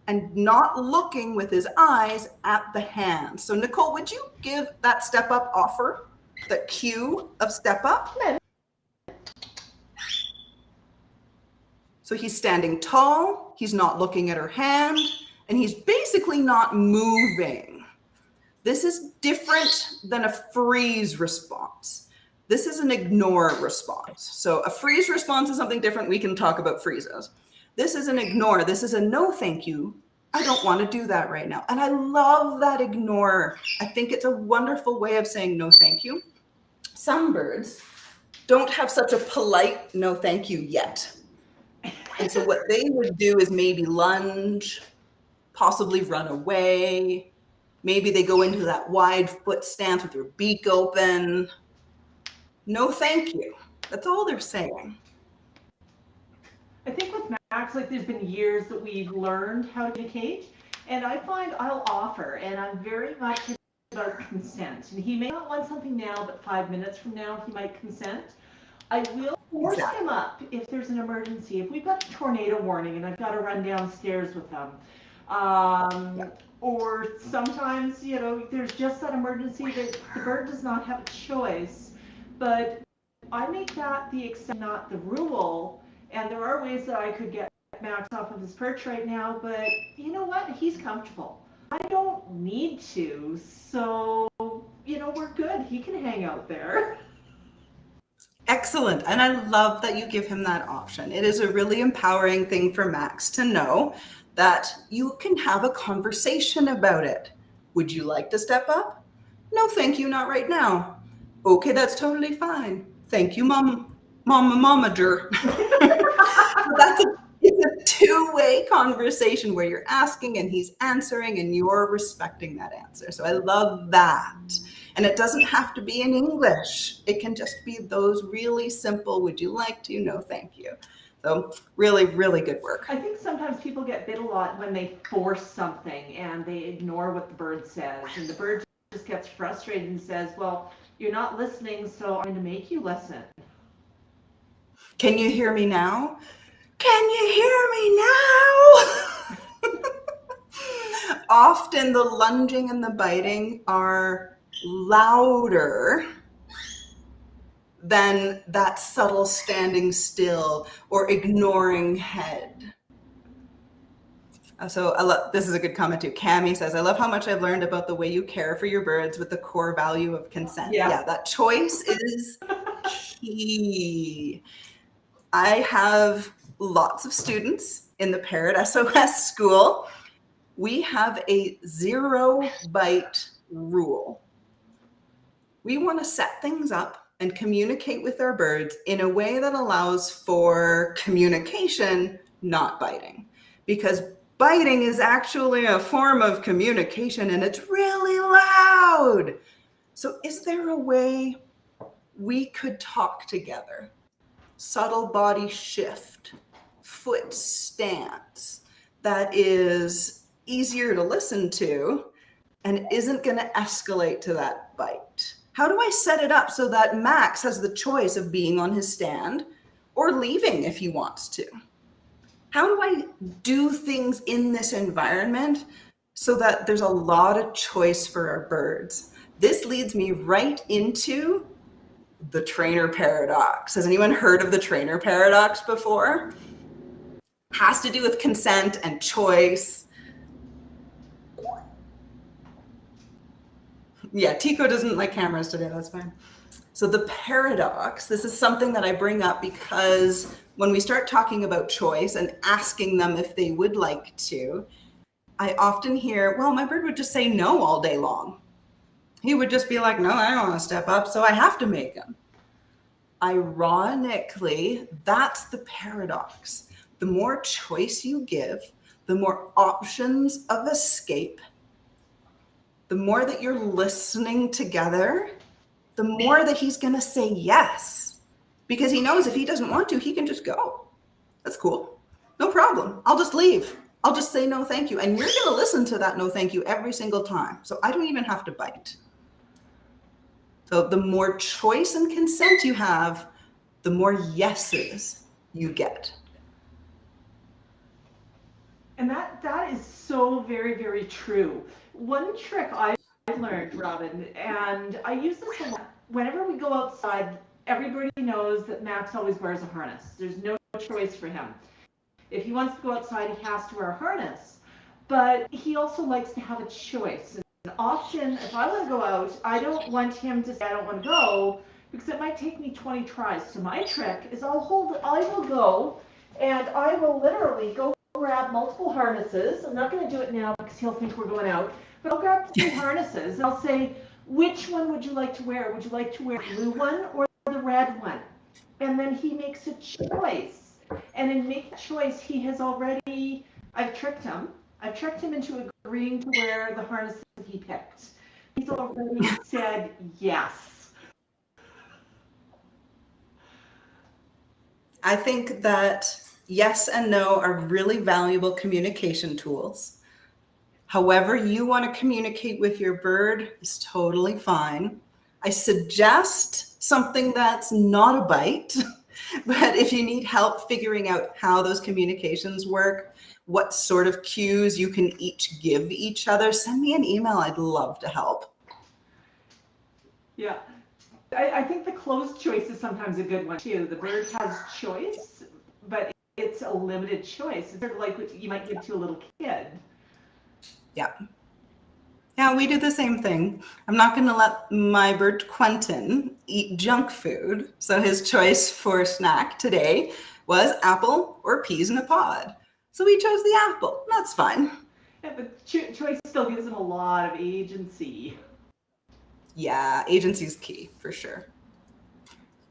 and not looking with his eyes at the hand. So Nicole, would you give that step up offer, the cue of step up? So he's standing tall, he's not looking at her hand, and he's basically not moving. This is different than a freeze response. This is an ignore response. So a freeze response is something different. We can talk about freezes. This is an ignore. This is a no, thank you. I don't want to do that right now. And I love that ignore. I think it's a wonderful way of saying no, thank you. Some birds don't have such a polite no, thank you yet. And so what they would do is maybe lunge, possibly run away. Maybe they go into that wide foot stance with their beak open. No, thank you. That's all they're saying. I think with Max, like there's been years that we've learned how to communicate, and I find I'll offer, and I'm very much about consent. And he may not want something now, but 5 minutes from now he might consent. I will force him up if there's an emergency. If we've got a tornado warning and I've got to run downstairs with them, or sometimes, you know, there's just that emergency that the bird does not have a choice. But I make that the exception, not the rule. And there are ways that I could get Max off of his perch right now, but you know what? He's comfortable. I don't need to, so, you know, we're good. He can hang out there. Excellent. And I love that you give him that option. It is a really empowering thing for Max to know that you can have a conversation about it. Would you like to step up? No, thank you, not right now. Okay, that's totally fine. Thank you, momager. It's a two-way conversation where you're asking and he's answering and you're respecting that answer. So I love that. And it doesn't have to be in English. It can just be those really simple, would you like to? No, thank you. So really, really good work. I think sometimes people get bit a lot when they force something and they ignore what the bird says. And the bird just gets frustrated and says, well, you're not listening, so I'm going to make you listen. Can you hear me now? Can you hear me now? Often the lunging and the biting are louder than that subtle standing still or ignoring head. So I love, this is a good comment too. Cami says, I love how much I've learned about the way you care for your birds with the core value of consent. Yeah, that choice is key. I have lots of students in the Parrot SOS school. We have a 0 bite rule. We want to set things up and communicate with our birds in a way that allows for communication, not biting. Because biting is actually a form of communication and it's really loud. So is there a way we could talk together? Subtle body shift, foot stance that is easier to listen to and isn't going to escalate to that bite. How do I set it up so that Max has the choice of being on his stand or leaving if he wants to? How do I do things in this environment so that there's a lot of choice for our birds? This leads me right into the trainer paradox. Has anyone heard of the trainer paradox before? Has to do with consent and choice. Yeah, Tico doesn't like cameras today, that's fine. So the paradox, this is something that I bring up because when we start talking about choice and asking them if they would like to, I often hear, well, my bird would just say no all day long. He would just be like, no, I don't want to step up, so I have to make him. Ironically, that's the paradox. The more choice you give, the more options of escape, the more that you're listening together, the more that he's going to say yes. Because he knows if he doesn't want to, he can just go. That's cool. No problem. I'll just leave. I'll just say no thank you. And you're going to listen to that no thank you every single time. So I don't even have to bite. So the more choice and consent you have, the more yeses you get. And that is so very, very true. One trick I learned, Robin, and I use this a lot. Whenever we go outside, everybody knows that Max always wears a harness. There's no choice for him. If he wants to go outside, he has to wear a harness. But he also likes to have a choice. And often, if I want to go out, I don't want him to say, I don't want to go, because it might take me 20 tries. So my trick is I will go, and I will literally go grab multiple harnesses. I'm not going to do it now because he'll think we're going out, but I'll grab 3 harnesses and I'll say, which one would you like to wear? Would you like to wear the blue one or the red one? And then he makes a choice. And in making a choice, I've tricked him. I've tricked him into agreeing to wear the harness that he picked. He's already said yes. I think that yes and no are really valuable communication tools. However you want to communicate with your bird is totally fine. I suggest something that's not a bite, but if you need help figuring out how those communications work, what sort of cues you can each give each other, send me an email. I'd love to help. Yeah. I think the closed choice is sometimes a good one too. The bird has choice, but it's a limited choice. It's sort of like what you might give to a little kid. Yeah. Yeah, we do the same thing. I'm not going to let my bird Quentin eat junk food. So his choice for snack today was apple or peas in a pod. So we chose the apple. That's fine. Yeah, but choice still gives him a lot of agency. Yeah, agency is key for sure.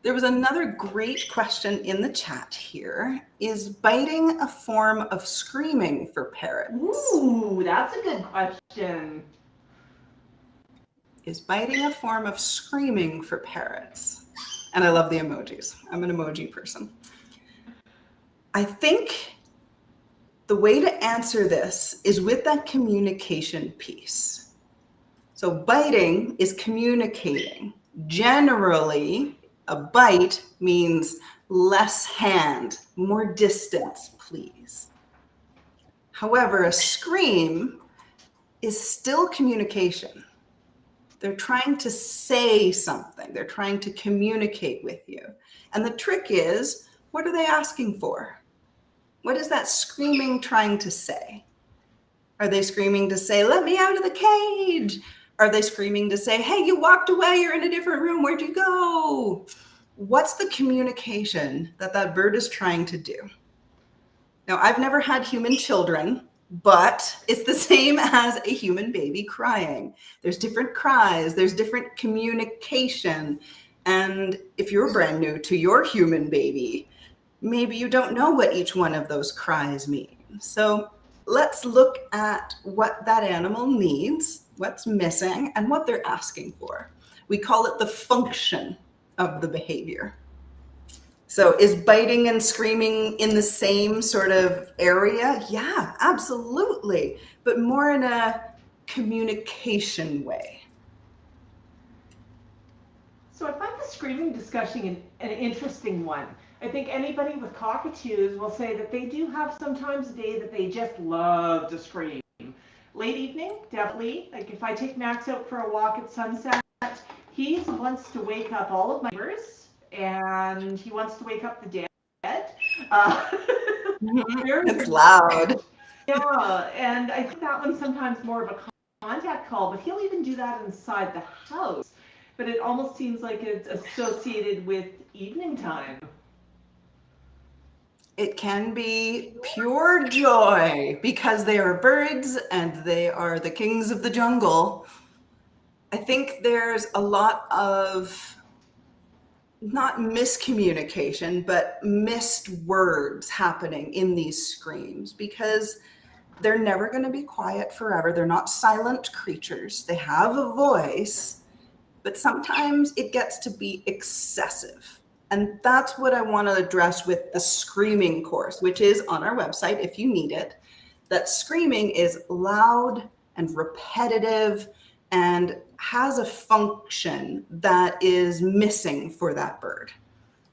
There was another great question in the chat here. Is biting a form of screaming for parrots? Ooh, that's a good question. Is biting a form of screaming for parrots? And I love the emojis. I'm an emoji person. I think the way to answer this is with that communication piece. So biting is communicating. Generally, a bite means less hand, more distance, please. However, a scream is still communication. They're trying to say something. They're trying to communicate with you. And the trick is, what are they asking for? What is that screaming trying to say? Are they screaming to say, let me out of the cage? Are they screaming to say, hey, you walked away, you're in a different room, where'd you go? What's the communication that that bird is trying to do? Now, I've never had human children, but it's the same as a human baby crying. There's different cries, there's different communication. And if you're brand new to your human baby, maybe you don't know what each one of those cries mean. So let's look at what that animal needs, what's missing, and what they're asking for. We call it the function of the behavior. So is biting and screaming in the same sort of area? Yeah, absolutely. But more in a communication way. So I find the screaming discussion an interesting one. I think anybody with cockatoos will say that they do have sometimes a day that they just love to scream. Late evening, definitely. Like if I take Max out for a walk at sunset, he wants to wake up all of my neighbors and he wants to wake up the dead. It's loud. Yeah, and I think that one's sometimes more of a contact call, but he'll even do that inside the house. But it almost seems like it's associated with evening time. It can be pure joy because they are birds and they are the kings of the jungle. I think there's a lot of not miscommunication, but missed words happening in these screams because they're never going to be quiet forever. They're not silent creatures. They have a voice, but sometimes it gets to be excessive. And that's what I want to address with the screaming course, which is on our website if you need it. That screaming is loud and repetitive and has a function that is missing for that bird.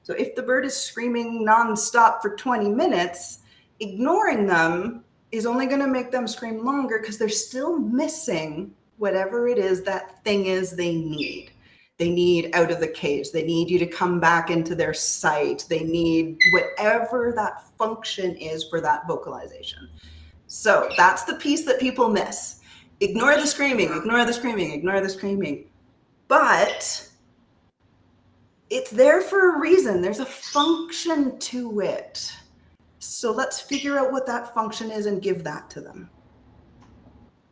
So if the bird is screaming nonstop for 20 minutes, ignoring them is only going to make them scream longer because they're still missing whatever it is that thing is they need. They need out of the cage. They need you to come back into their sight. They need whatever that function is for that vocalization. So that's the piece that people miss. Ignore the screaming, ignore the screaming, ignore the screaming. But it's there for a reason. There's a function to it. So let's figure out what that function is and give that to them.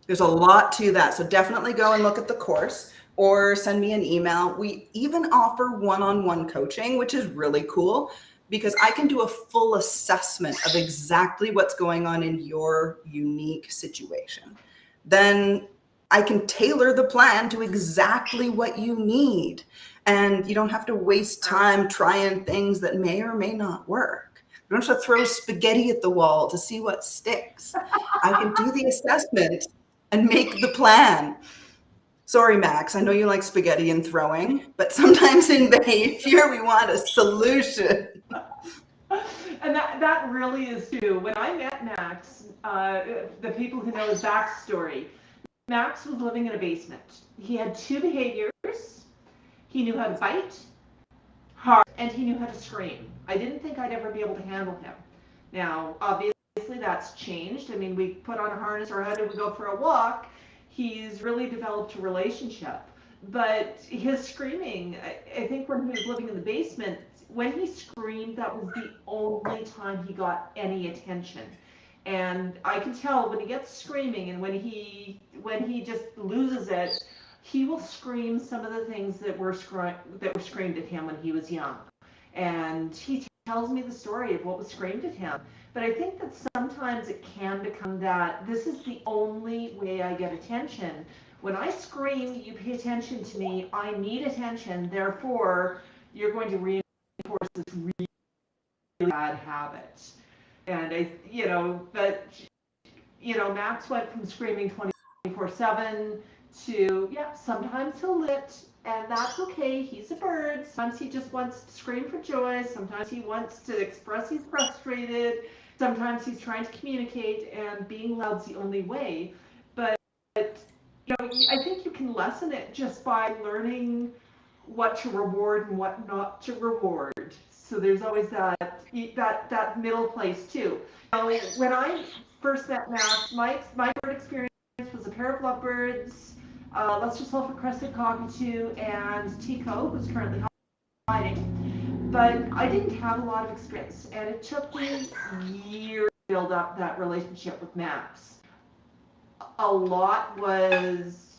There's a lot to that. So definitely go and look at the course or send me an email. We even offer one-on-one coaching, which is really cool because I can do a full assessment of exactly what's going on in your unique situation. Then I can tailor the plan to exactly what you need. And you don't have to waste time trying things that may or may not work. You don't have to throw spaghetti at the wall to see what sticks. I can do the assessment and make the plan. Sorry, Max, I know you like spaghetti and throwing, but sometimes in behavior, we want a solution. And that really is true. When I met Max, the people who know his backstory, Max was living in a basement. He had two behaviors. He knew how to bite hard, and he knew how to scream. I didn't think I'd ever be able to handle him. Now, obviously, that's changed. I mean, we put on a harness or how did we go for a walk? He's really developed a relationship. But his screaming, I think when he was living in the basement, when he screamed, that was the only time he got any attention. And I can tell when he gets screaming and when he just loses it, he will scream some of the things that were screamed at him when he was young. And he tells me the story of what was screamed at him. But I think that sometimes it can become that this is the only way I get attention. When I scream, you pay attention to me, I need attention, therefore you're going to reinforce this really bad habit. And Max went from screaming 24/7 to, sometimes he'll lit, and that's okay. He's a bird. Sometimes he just wants to scream for joy. Sometimes he wants to express he's frustrated. Sometimes he's trying to communicate, and being loud's the only way. But I think you can lessen it just by learning what to reward and what not to reward. So there's always that middle place too. When I first met Max, my bird experience was a pair of lovebirds, Leicester Sulphur Crested Cockatoo, and Tico, who's currently hiding. But I didn't have a lot of experience, and it took me years to build up that relationship with Max. A lot was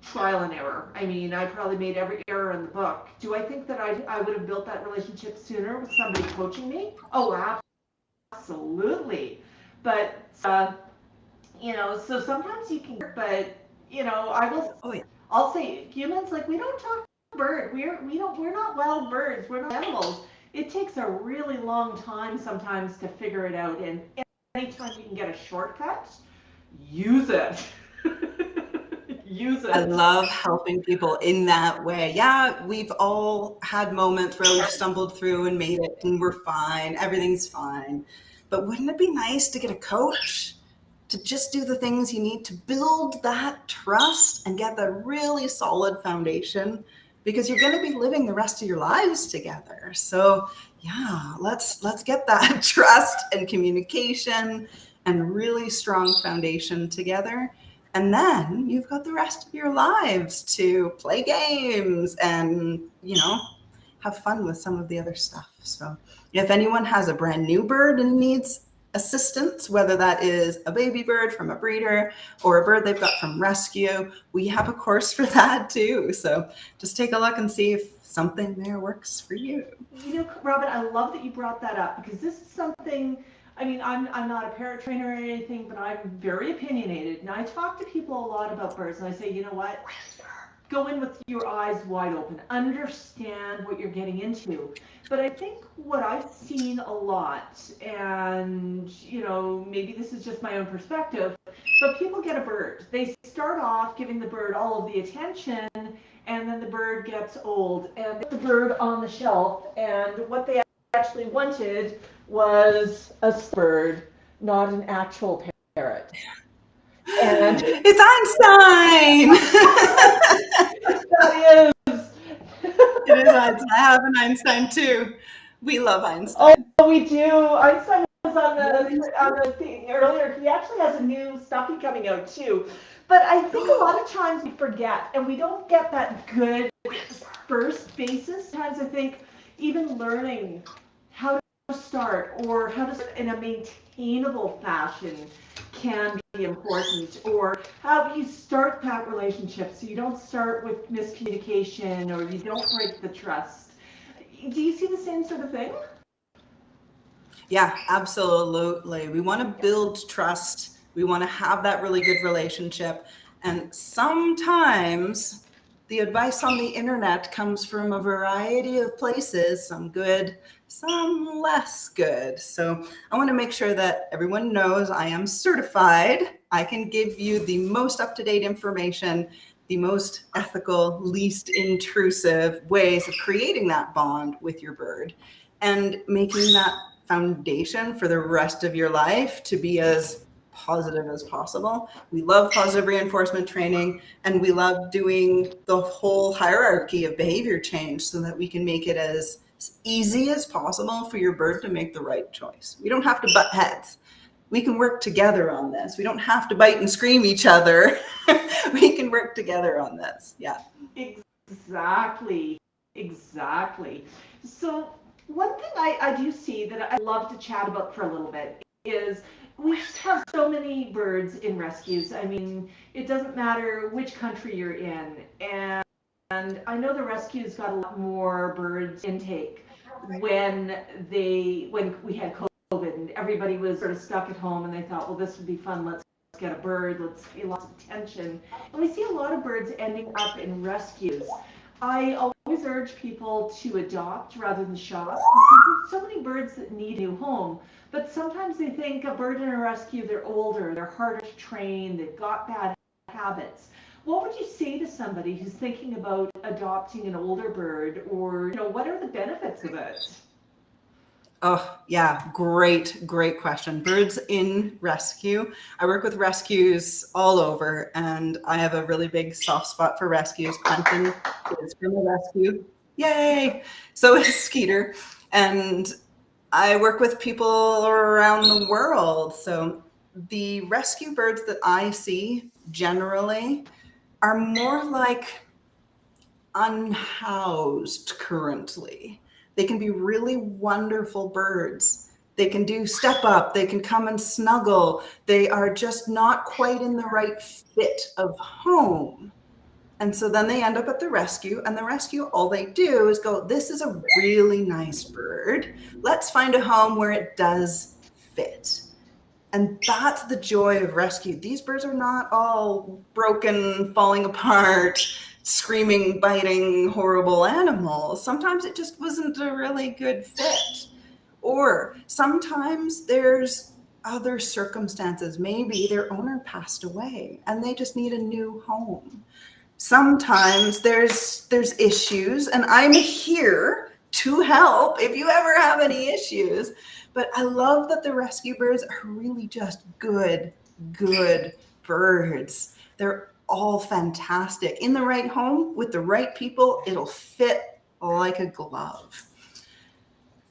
trial and error. I mean, I probably made every error in the book. Do I think that I would have built that relationship sooner with somebody coaching me? Oh, absolutely. But, so sometimes you can, but, I'll say humans, we don't talk to birds. We're not wild birds. We're not animals. It takes a really long time sometimes to figure it out. And anytime you can get a shortcut, use it. Use it. I love helping people in that way. Yeah, we've all had moments where we've stumbled through and made it and we're fine. Everything's fine. But wouldn't it be nice to get a coach to just do the things you need to build that trust and get the really solid foundation? Because you're going to be living the rest of your lives together. So let's get that trust and communication and really strong foundation together. And then you've got the rest of your lives to play games and, have fun with some of the other stuff. So if anyone has a brand new bird and needs assistance, whether that is a baby bird from a breeder or a bird they've got from rescue, we have a course for that too. So just take a look and see if something there works for you. Robin, I love that you brought that up because this is something, I'm not a parrot trainer or anything, but I'm very opinionated. And I talk to people a lot about birds and I say, you know what? go in with your eyes wide open, understand what you're getting into. But I think what I've seen a lot, and maybe this is just my own perspective, but people get a bird. They start off giving the bird all of the attention, and then the bird gets old, and they put the bird on the shelf, and what they actually wanted was a bird, not an actual parrot. And it's Einstein. that is. It is Einstein. I have an Einstein too. We love Einstein. Oh, we do. Einstein was on the thing earlier. He actually has a new stuffy coming out too. But I think a lot of times we forget, and we don't get that good first basis. Sometimes I think even learning how to start, or how to start in a maintainable fashion, can be important, or how you start that relationship so you don't start with miscommunication, or you don't break the trust. Do you see the same sort of thing? Yeah, absolutely. We want to build trust. We want to have that really good relationship. And sometimes the advice on the internet comes from a variety of places, some good, some less good. So I want to make sure that everyone knows I am certified. I can give you the most up-to-date information, the most ethical, least intrusive ways of creating that bond with your bird and making that foundation for the rest of your life to be as positive as possible. We love positive reinforcement training, and we love doing the whole hierarchy of behavior change so that we can make it as easy as possible for your bird to make the right choice. We don't have to butt heads. We can work together on this. We don't have to bite and scream each other. We can work together on this. Yeah. Exactly. So one thing I do see that I love to chat about for a little bit is we just have so many birds in rescues. I mean, it doesn't matter which country you're in. And I know the rescues got a lot more birds intake when we had COVID and everybody was sort of stuck at home, and they thought, well, this would be fun. Let's get a bird. Let's get lots of attention. And we see a lot of birds ending up in rescues. I always urge people to adopt rather than shop, because there's so many birds that need a new home. But sometimes they think a bird in a rescue, they're older, they're harder to train, they've got bad habits. What would you say to somebody who's thinking about adopting an older bird, or what are the benefits of it? Oh, yeah. Great question. Birds in rescue. I work with rescues all over, and I have a really big soft spot for rescues. Quentin is from a rescue. Yay. So is Skeeter. And I work with people around the world. So the rescue birds that I see generally are more like unhoused currently. They can be really wonderful birds. They can do step up. They can come and snuggle. They are just not quite in the right fit of home. And so then they end up at the rescue, and the rescue, all they do is go, this is a really nice bird. Let's find a home where it does fit. And that's the joy of rescue. These birds are not all broken, falling apart, screaming, biting, horrible animals. Sometimes it just wasn't a really good fit. Or sometimes there's other circumstances. Maybe their owner passed away and they just need a new home. Sometimes there's issues, and I'm here to help if you ever have any issues. But I love that the rescue birds are really just good birds. They're all fantastic. In the right home with the right people, it'll fit like a glove.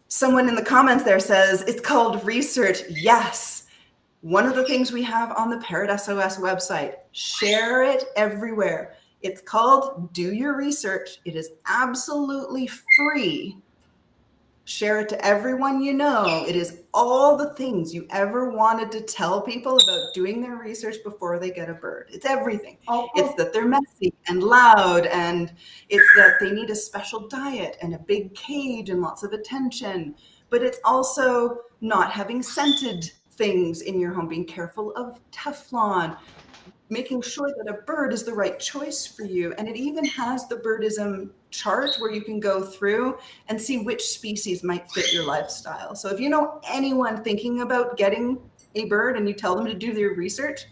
Someone in the comments there says, it's called research. Yes. One of the things we have on the Parrot SOS website, share it everywhere. It's called Do Your Research. It is absolutely free. Share it to everyone you know. It is all the things you ever wanted to tell people about doing their research before they get a bird. It's everything. It's that they're messy and loud, and it's that they need a special diet and a big cage and lots of attention. But it's also not having scented things in your home, being careful of Teflon, making sure that a bird is the right choice for you. And it even has the birdism chart where you can go through and see which species might fit your lifestyle. So if you know anyone thinking about getting a bird and you tell them to do their research,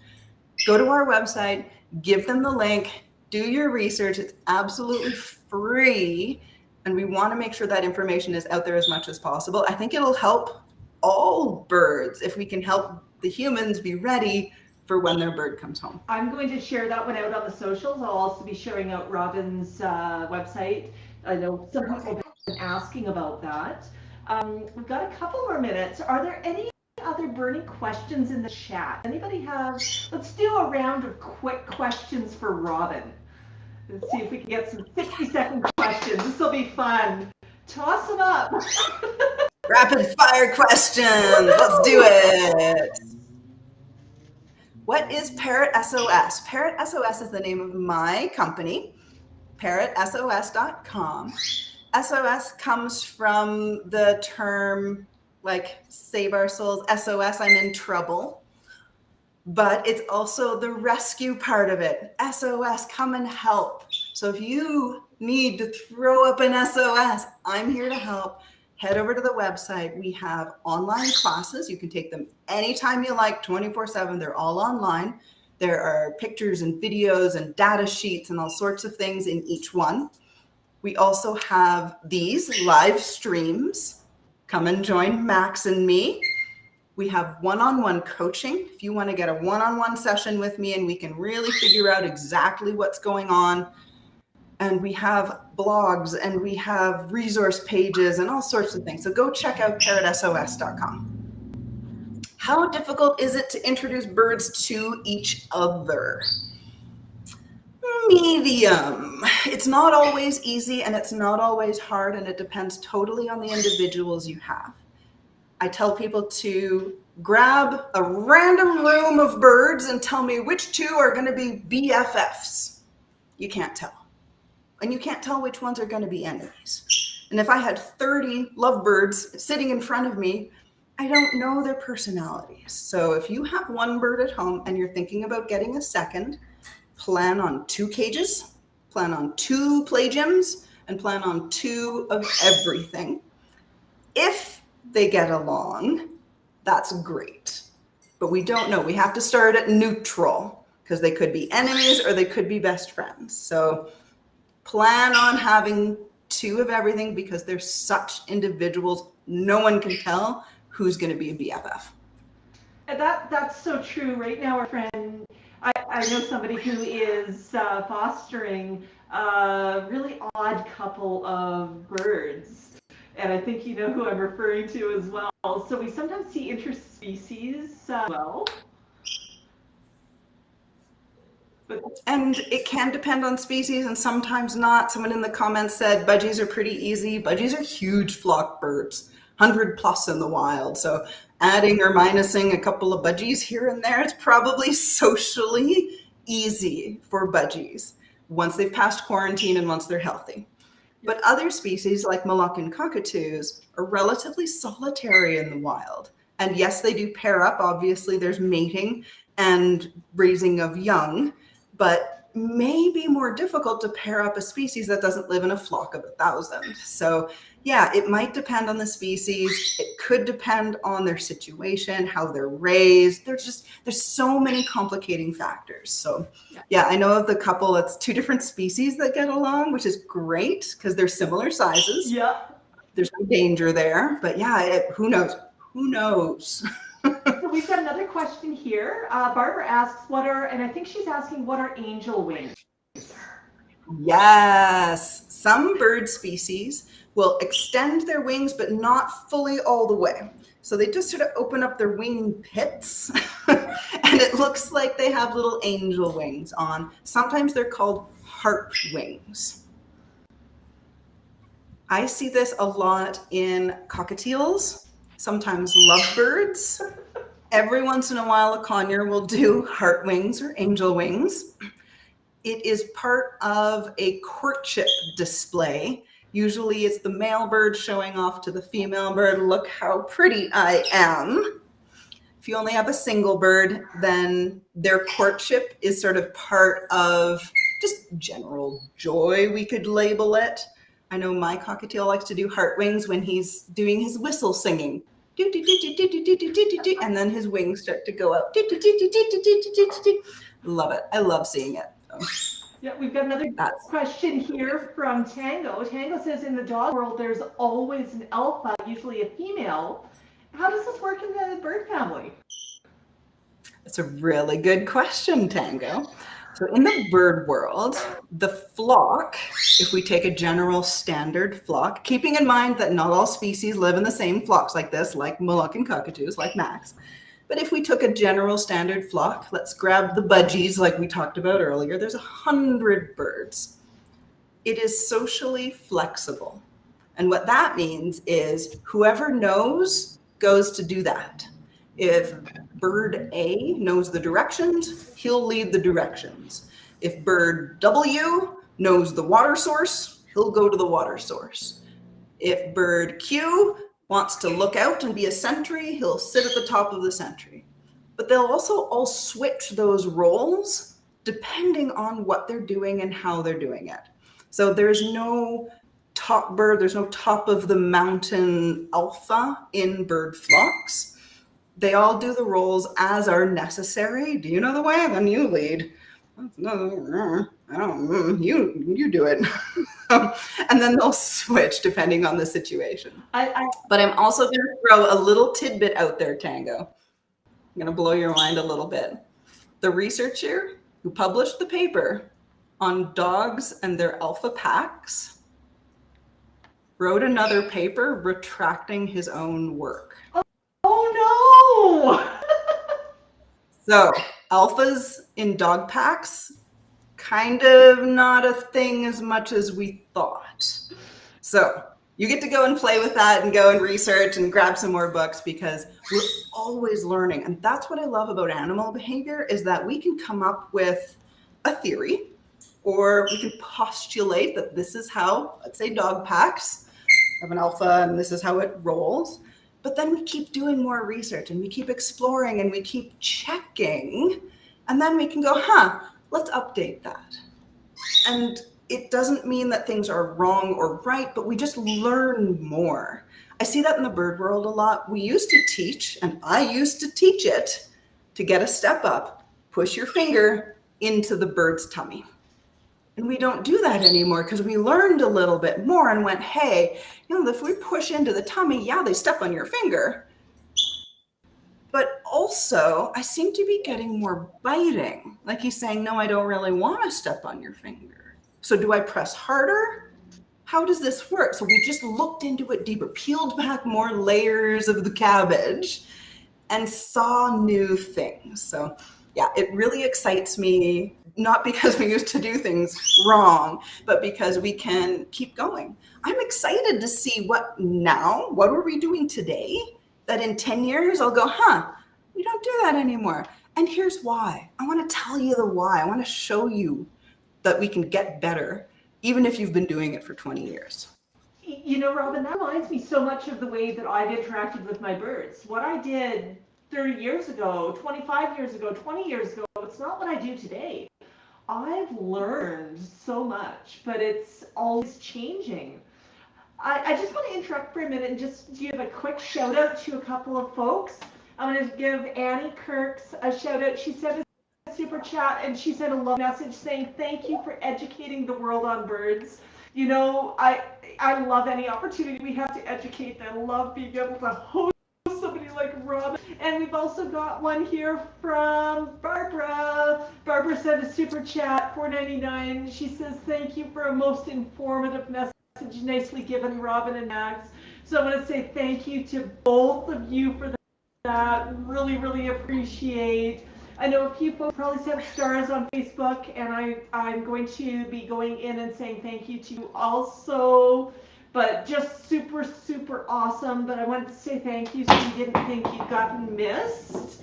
go to our website, give them the link, do your research. It's absolutely free. And we want to make sure that information is out there as much as possible. I think it'll help all birds if we can help the humans be ready for when their bird comes home. I'm going to share that one out on the socials. I'll also be sharing out Robin's website. I know some people have been asking about that. We've got a couple more minutes. Are there any other burning questions in the chat? Anybody have, let's do a round of quick questions for Robin. Let's see if we can get some 60-second questions. This will be fun. Toss them up. Rapid fire questions. Let's do it. What is Parrot SOS? Parrot SOS is the name of my company, parrotsos.com. SOS comes from the term like save our souls, SOS, I'm in trouble. But it's also the rescue part of it. SOS, come and help. So if you need to throw up an SOS, I'm here to help. Head over to the website. We have online classes. You can take them anytime you like, 24/7. They're all online. There are pictures and videos and data sheets and all sorts of things in each one. We also have these live streams. Come and join Max and me. We have one-on-one coaching. If you want to get a one-on-one session with me and we can really figure out exactly what's going on. And we have blogs and we have resource pages and all sorts of things. So go check out parrotsos.com. How difficult is it to introduce birds to each other? Medium. It's not always easy and it's not always hard, and it depends totally on the individuals you have. I tell people to grab a random room of birds and tell me which two are going to be BFFs. You can't tell. And you can't tell which ones are going to be enemies. And if I had 30 lovebirds sitting in front of me, I don't know their personalities. So if you have one bird at home and you're thinking about getting a second, plan on 2 cages, plan on 2 play gyms, and plan on 2 of everything. If they get along, that's great. But we don't know. We have to start at neutral because they could be enemies or they could be best friends. So plan on having 2 of everything because they're such individuals. No one can tell who's going to be a BFF. And that's so true. Right now, our friend, I know somebody who is fostering a really odd couple of birds. And I think you know who I'm referring to as well. So we sometimes see interspecies as well. And it can depend on species and sometimes not. Someone in the comments said budgies are pretty easy. Budgies are huge flock birds, 100 plus in the wild. So adding or minusing a couple of budgies here and there, it's probably socially easy for budgies once they've passed quarantine and once they're healthy. But other species like Moluccan cockatoos are relatively solitary in the wild. And yes, they do pair up. Obviously, there's mating and raising of young, but may be more difficult to pair up a species that doesn't live in a flock of 1,000. So yeah, it might depend on the species. It could depend on their situation, how they're raised. There's so many complicating factors. So yeah, I know of the couple that's 2 different species that get along, which is great because they're similar sizes. Yeah. There's no danger there, but yeah, who knows? Who knows? So we've got another question here. Barbara asks, and I think she's asking, what are angel wings? Yes, some bird species will extend their wings, but not fully all the way. So they just sort of open up their wing pits and it looks like they have little angel wings on. Sometimes they're called harp wings. I see this a lot in cockatiels, sometimes lovebirds. Every once in a while, a conure will do heart wings or angel wings. It is part of a courtship display. Usually it's the male bird showing off to the female bird, look how pretty I am. If you only have a single bird, then their courtship is sort of part of just general joy, we could label it. I know my cockatiel likes to do heart wings when he's doing his whistle singing. And then his wings start to go up. Love it. I love seeing it. Yeah, we've got another question here from Tango. Tango says in the dog world, there's always an alpha, usually a female. How does this work in the bird family? It's a really good question, Tango. So in the bird world, the flock, if we take a general standard flock, keeping in mind that not all species live in the same flocks like this, like Moluccan cockatoos, like Max. But if we took a general standard flock, let's grab the budgies like we talked about earlier, there's 100 birds. It is socially flexible. And what that means is whoever knows goes to do that. If bird A knows the directions, he'll lead the directions. If bird W knows the water source, he'll go to the water source. If bird Q wants to look out and be a sentry, he'll sit at the top of the sentry. But they'll also all switch those roles depending on what they're doing and how they're doing it. So there's no top bird, there's no top of the mountain alpha in bird flocks. They all do the roles as are necessary. Do you know the way? Then you lead. You do it. And then they'll switch depending on the situation. But I'm also going to throw a little tidbit out there, Tango. I'm going to blow your mind a little bit. The researcher who published the paper on dogs and their alpha packs wrote another paper retracting his own work. Oh no! So alphas in dog packs, kind of not a thing as much as we thought. So you get to go and play with that and go and research and grab some more books because we're always learning. And that's what I love about animal behavior is that we can come up with a theory or we can postulate that this is how, let's say dog packs have an alpha and this is how it rolls. But then we keep doing more research and we keep exploring and we keep checking. And then we can go, let's update that. And it doesn't mean that things are wrong or right, but we just learn more. I see that in the bird world a lot. We used to teach, and I used to teach it, to get a step up, push your finger into the bird's tummy. And we don't do that anymore because we learned a little bit more and went, hey, if we push into the tummy, yeah, they step on your finger. But also, I seem to be getting more biting. Like he's saying, no, I don't really want to step on your finger. So do I press harder? How does this work? So we just looked into it deeper, peeled back more layers of the cabbage and saw new things. So yeah, it really excites me, not because we used to do things wrong, but because we can keep going. I'm excited to see what are we doing today that in 10 years I'll go, we don't do that anymore. And here's why. I want to tell you the why. I want to show you that we can get better, even if you've been doing it for 20 years. Robin, that reminds me so much of the way that I've interacted with my birds. What I did 30 years ago, 25 years ago, 20 years ago, it's not what I do today. I've learned so much, but it's always changing. I just want to interrupt for a minute and just give a quick shout out to a couple of folks. I'm going to give Annie Kirks a shout out. She sent a super chat and she sent a love message saying, thank you for educating the world on birds. I love any opportunity we have to educate them. I love being able to host somebody like Robin. And we've also got one here from Barbara. Barbara sent a super chat, $4.99. She says, thank you for a most informative message, nicely given, Robin and Max. So I want to say thank you to both of you for that. Really, really appreciate. I know a few folks probably sent stars on Facebook, and I'm going to be going in and saying thank you to you also. But just super, super awesome. But I wanted to say thank you so you didn't think you'd gotten missed.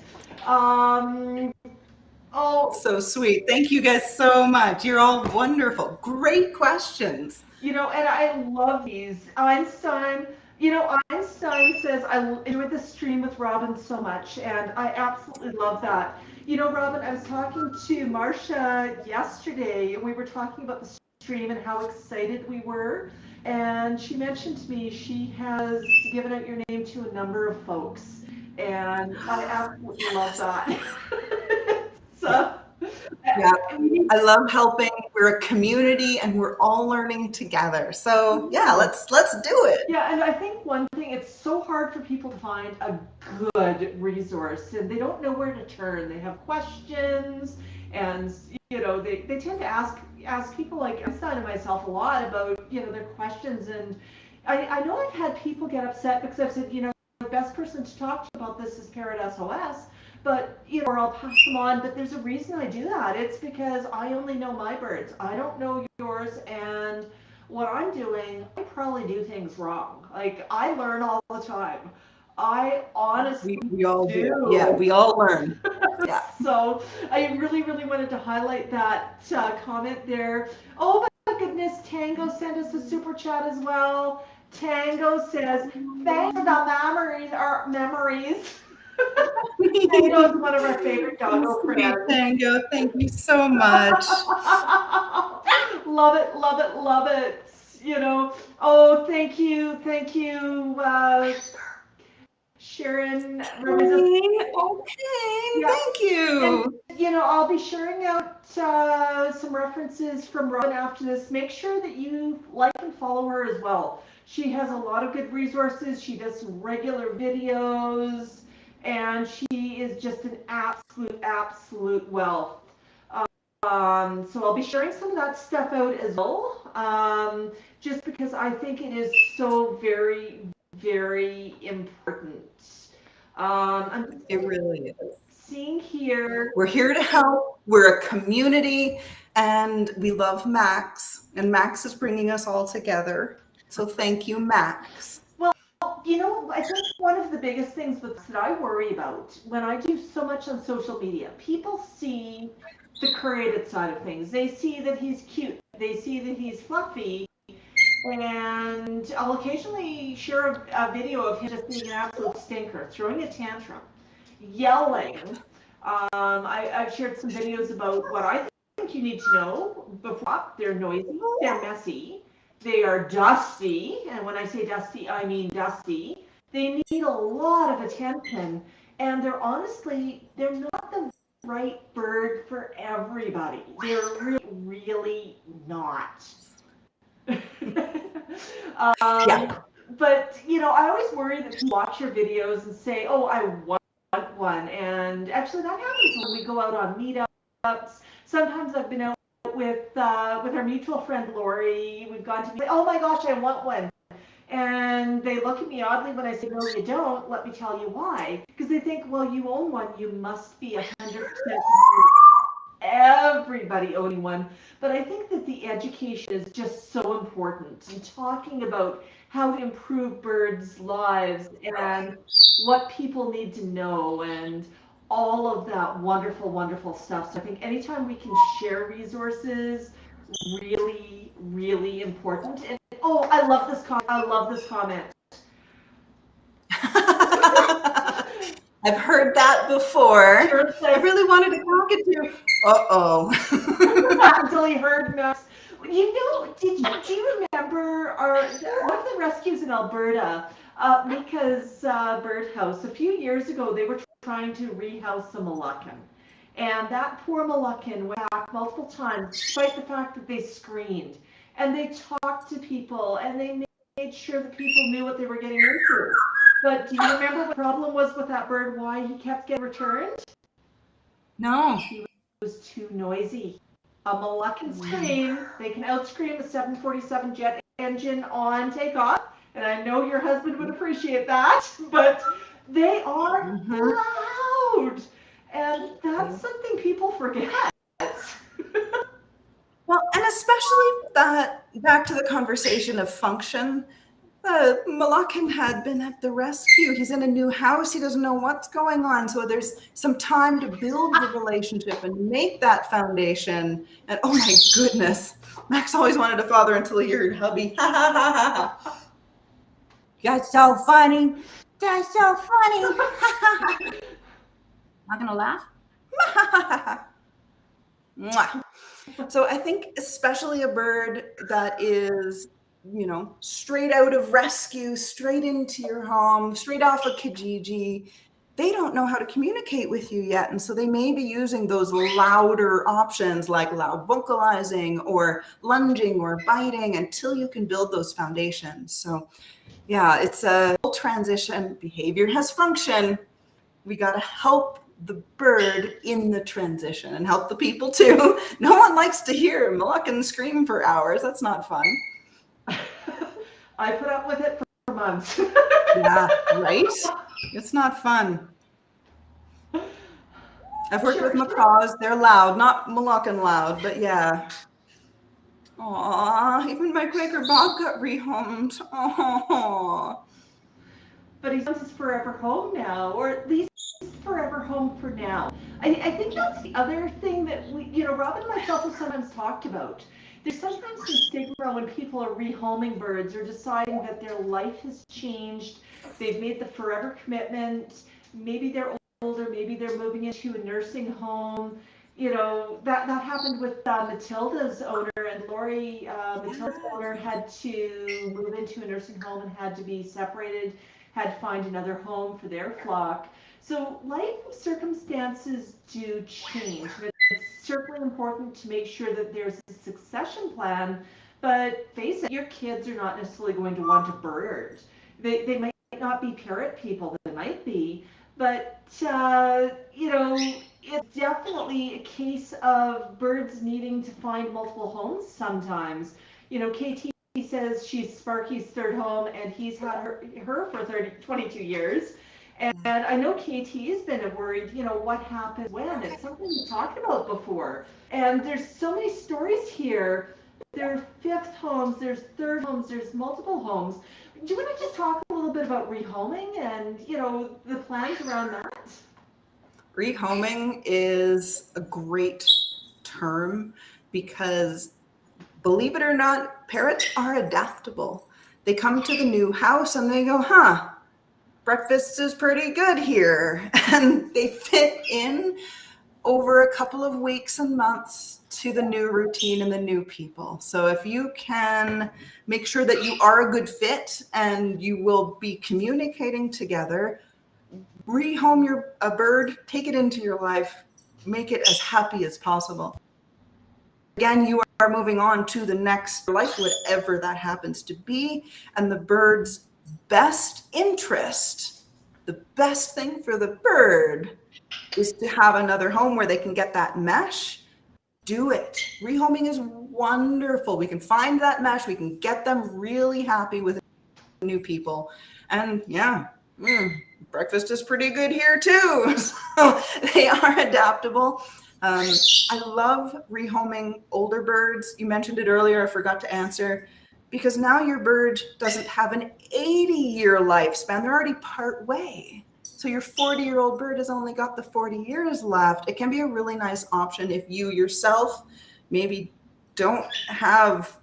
So sweet. Thank you guys so much. You're all wonderful. Great questions. And I love these. Einstein, You know, Einstein says, I enjoyed the stream with Robin so much, and I absolutely love that. You know, Robin, I was talking to Marcia yesterday, and we were talking about the stream and how excited we were. And she mentioned to me she has given out your name to a number of folks, and I absolutely love that. So, Yeah, we I love helping. We're a community and we're all learning together. So yeah, let's do it. Yeah, and I think one thing, it's so hard for people to find a good resource and they don't know where to turn. They have questions and you know, they tend to ask people like Einstein and myself a lot about, you know, their questions. And I know I've had people get upset because I've said, you know, the best person to talk to about this is Parrot SOS, but you know, or I'll pass them on. But there's a reason I do that. It's because I only know my birds. I don't know yours, and what I'm doing, I probably do things wrong. Like I learn all the time. I honestly We all do. Yeah, we all learn. Yeah. So I really, really wanted to highlight that comment there. Oh my goodness, Tango sent us a super chat as well. Tango says, thanks for the memories. Tango is one of our favorite doggo friends. Tango, thank you so much. Love it, love it, love it. You know, oh, thank you, Sharon. Okay, Yeah. thank you. And, you know, I'll be sharing out some references from Robin after this. Make sure that you like and follow her as well. She has a lot of good resources. She does some regular videos, and she is just an absolute wealth. So I'll be sharing some of that stuff out as well, just because I think it is so very, very important. It really is. Seeing here. We're here to help. We're a community and we love Max, and Max is bringing us all together. So thank you, Max. Well, you know, I think one of the biggest things that I worry about when I do so much on social media, people see the creative side of things. They see that he's cute. They see that he's fluffy. And I'll occasionally share a video of him just being an absolute stinker, throwing a tantrum, yelling. I've shared some videos about what I think you need to know before. They're noisy, they're messy, they are dusty, and when I say dusty, I mean dusty. They need a lot of attention, and they're not the right bird for everybody. They're really not. Yeah. But you know, I always worry that people watch your videos and say, "Oh, I want one," and actually, that happens when we go out on meetups. Sometimes I've been out with our mutual friend Lori. We've gone to, oh my gosh, I want one, and they look at me oddly when I say, "No, you don't. Let me tell you why." Because they think, "Well, you own one. You must be 100%." Everybody owning one. But I think that the education is just so important, and talking about how to improve birds' lives and what people need to know and all of that wonderful stuff. So I think anytime we can share resources, really important. And oh, I love this comment. I've heard that before. Sure, I really wanted to talk it to you. Until he heard Max. You know, do you remember one of the rescues in Alberta, Mika's birdhouse? A few years ago, they were trying to rehouse a Moluccan. And that poor Moluccan went back multiple times, despite the fact that they screened. And they talked to people, and they made sure that people knew what they were getting into. But do you remember what the problem was with that bird, why he kept getting returned? No. He was too noisy. A Moluccan scream, they can outscream a 747 jet engine on takeoff, and I know your husband would appreciate that, but they are loud, and that's something people forget. Well, and especially that, back to the conversation of function, the Moluccan had been at the rescue. He's in a new house. He doesn't know what's going on. So there's some time to build the relationship and make that foundation. And oh my goodness, Max always wanted a father until he heard hubby. That's so funny. That's so funny. Not gonna laugh? Mwah. So I think especially a bird that is, straight out of rescue, straight into your home, straight off of Kijiji, they don't know how to communicate with you yet. And so they may be using those louder options like loud vocalizing or lunging or biting until you can build those foundations. So yeah, it's a transition. Behavior has function. We got to help the bird in the transition and help the people too. No one likes to hear Moluccan and scream for hours. That's not fun. I put up with it for months. Yeah, right? It's not fun. I've worked with macaws. They're loud, not Moluccan loud, but yeah. Aw, even my Quaker Bob got rehomed. Aw. But he's his forever home now, or at least forever home for now. I think that's the other thing that Robin and myself have sometimes talked about. There's sometimes some stigma when people are rehoming birds or deciding that their life has changed. They've made the forever commitment. Maybe they're older, maybe they're moving into a nursing home. That happened with Matilda's owner, and Lori, Matilda's owner, had to move into a nursing home and had to be separated, had to find another home for their flock. So life circumstances do change. It's certainly important to make sure that there's a succession plan, but face it, your kids are not necessarily going to want a bird. They might not be parrot people, they might be, but it's definitely a case of birds needing to find multiple homes sometimes. KT says she's Sparky's third home, and he's had her for 22 years. And I know KT's been worried, what happens when. It's something we talked about before. And there's so many stories here. There are fifth homes, there's third homes, there's multiple homes. Do you want to just talk a little bit about rehoming and, the plans around that? Rehoming is a great term because, believe it or not, parrots are adaptable. They come to the new house and they go, breakfast is pretty good here. And they fit in over a couple of weeks and months to the new routine and the new people. So if you can make sure that you are a good fit and you will be communicating together, rehome a bird, take it into your life, make it as happy as possible. Again, you are moving on to the next life, whatever that happens to be, and the bird's best interest, the best thing for the bird is to have another home where they can get that mesh. Do it. Rehoming is wonderful. We can find that mesh. We can get them really happy with new people. And yeah, breakfast is pretty good here too. So they are adaptable. I love rehoming older birds. You mentioned it earlier, I forgot to answer, because now your bird doesn't have an 80-year lifespan. They're already part way. So your 40-year-old bird has only got the 40 years left. It can be a really nice option if you yourself maybe don't have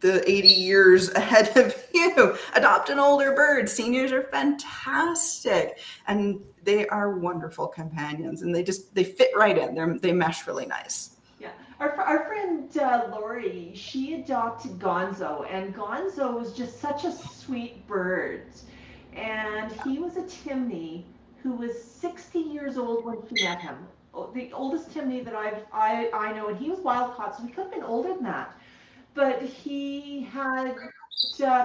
the 80 years ahead of you. Adopt an older bird. Seniors are fantastic, and they are wonderful companions, and they fit right in. They mesh really nice. Yeah, our friend Lori, she adopted Gonzo, and Gonzo was just such a sweet bird. And he was a Timney who was 60 years old when she met him. The oldest Timney that I know, and he was wild caught, so he could have been older than that. But he had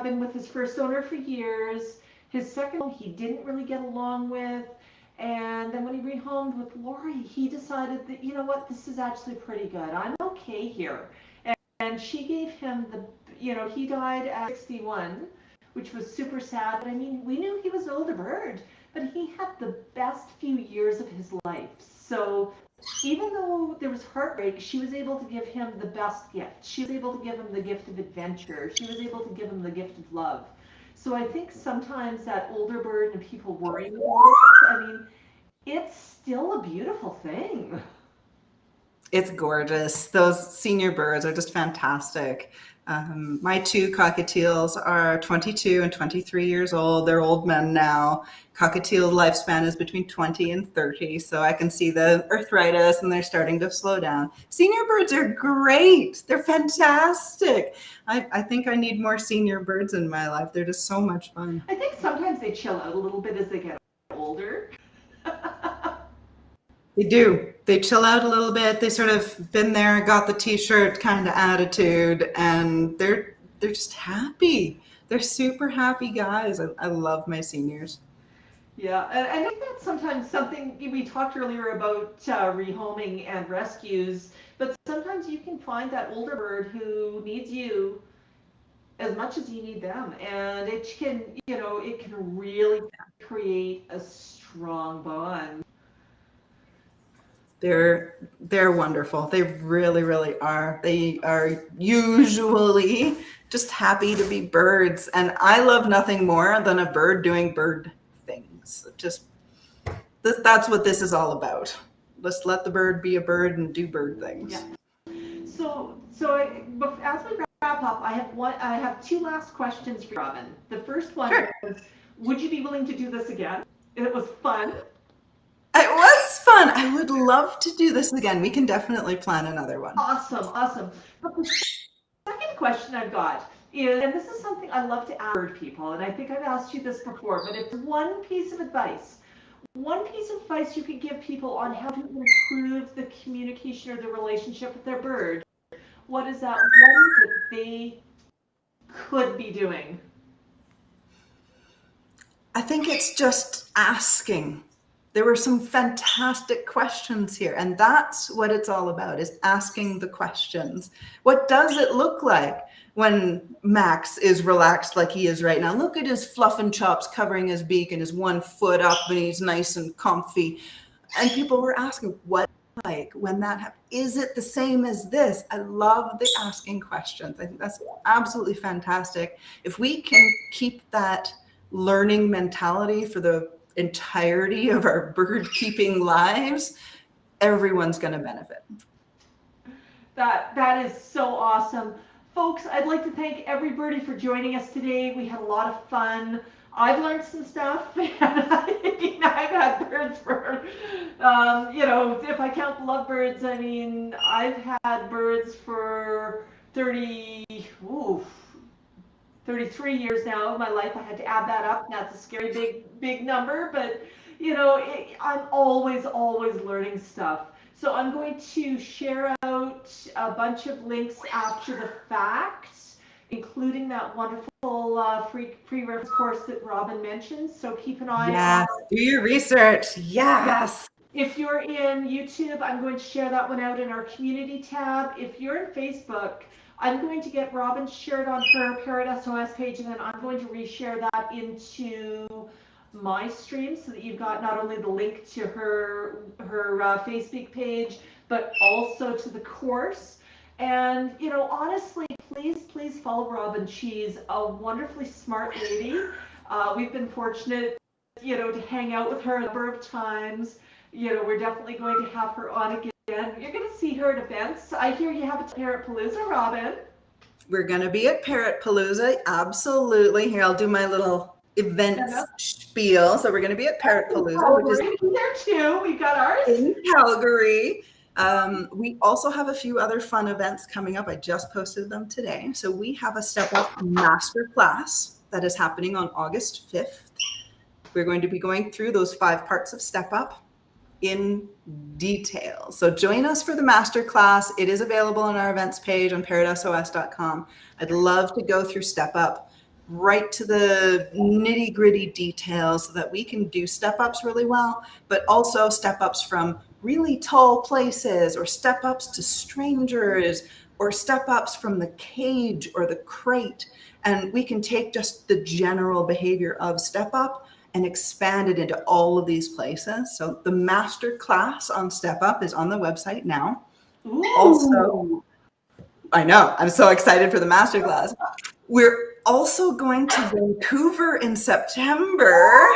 been with his first owner for years. His second home he didn't really get along with. And then when he rehomed with Lori, he decided that, this is actually pretty good. I'm okay here. And she gave him he died at 61, which was super sad. But I mean, we knew he was an older bird, but he had the best few years of his life. So even though there was heartbreak, she was able to give him the best gift. She was able to give him the gift of adventure. She was able to give him the gift of love. So I think sometimes that older bird and people worrying about it, it's still a beautiful thing. It's gorgeous. Those senior birds are just fantastic. My two cockatiels are 22 and 23 years old. They're old men now. Cockatiel lifespan is between 20 and 30, so I can see the arthritis and they're starting to slow down. Senior birds are great. They're fantastic. I think I need more senior birds in my life. They're just so much fun. I think sometimes they chill out a little bit as they get older. They do. They chill out a little bit. They sort of been there, got the t-shirt kind of attitude, and they're just happy. They're super happy guys. I love my seniors. Yeah, and I think that's sometimes something we talked earlier about rehoming and rescues, but sometimes you can find that older bird who needs you as much as you need them, and it can, it can really create a strong bond. They're wonderful. They really, really are. They are usually just happy to be birds, and I love nothing more than a bird doing bird things. That's what this is all about. Let's let the bird be a bird and do bird things. Yeah. So as we wrap up, I have two last questions for Robin. The first one is, would you be willing to do this again? It was fun. It was fun. I would love to do this again. We can definitely plan another one. Awesome. But the second question I've got is, and this is something I love to ask people, and I think I've asked you this before, but it's one piece of advice you could give people on how to improve the communication or the relationship with their bird. What is that one that they could be doing? I think it's just asking. There were some fantastic questions here, and that's what it's all about, is asking the questions. What does it look like when Max is relaxed like he is right now? Look at his fluff and chops covering his beak and his 1 foot up, and he's nice and comfy. And people were asking, what like when that happens? Is it the same as this? I love the asking questions. I think that's absolutely fantastic. If we can keep that learning mentality for the entirety of our bird keeping lives, everyone's going to benefit. That is so awesome. Folks, I'd like to thank everybody for joining us today. We had a lot of fun. I've learned some stuff, and I've had birds for, if I count the lovebirds, I mean, I've had birds for 33 years now of my life. I had to add that up. That's a scary big number, but I'm always learning stuff. So I'm going to share out a bunch of links after the fact, including that wonderful free reference course that Robin mentioned. So keep an eye on. Yes, do your research. Yes. If you're in YouTube, I'm going to share that one out in our community tab. If you're in Facebook, I'm going to get Robin shared on her Parrot SOS page, and then I'm going to reshare that into my stream so that you've got not only the link to her Facebook page, but also to the course. And honestly, please follow Robin. She's a wonderfully smart lady. We've been fortunate, to hang out with her a number of times. We're definitely going to have her on again. You're going to see her at events. I hear you have a Parrot Palooza, Robin. We're going to be at Parrot Palooza. Absolutely. Here, I'll do my little events spiel. So we're going to be at Parrot Palooza, which is there too. We got ours in Calgary. We also have a few other fun events coming up. I just posted them today. So we have a Step Up Master Class that is happening on August 5th. We're going to be going through those 5 parts of Step Up in detail. So join us for the masterclass. It is available on our events page on parrotsos.com. I'd love to go through Step Up right to the nitty gritty details so that we can do step ups really well, but also step ups from really tall places, or step ups to strangers, or step ups from the cage or the crate. And we can take just the general behavior of step up and expand it into all of these places. So the master class on Step Up is on the website now. Ooh. Also, I know, I'm so excited for the master class. We're also going to Vancouver in September.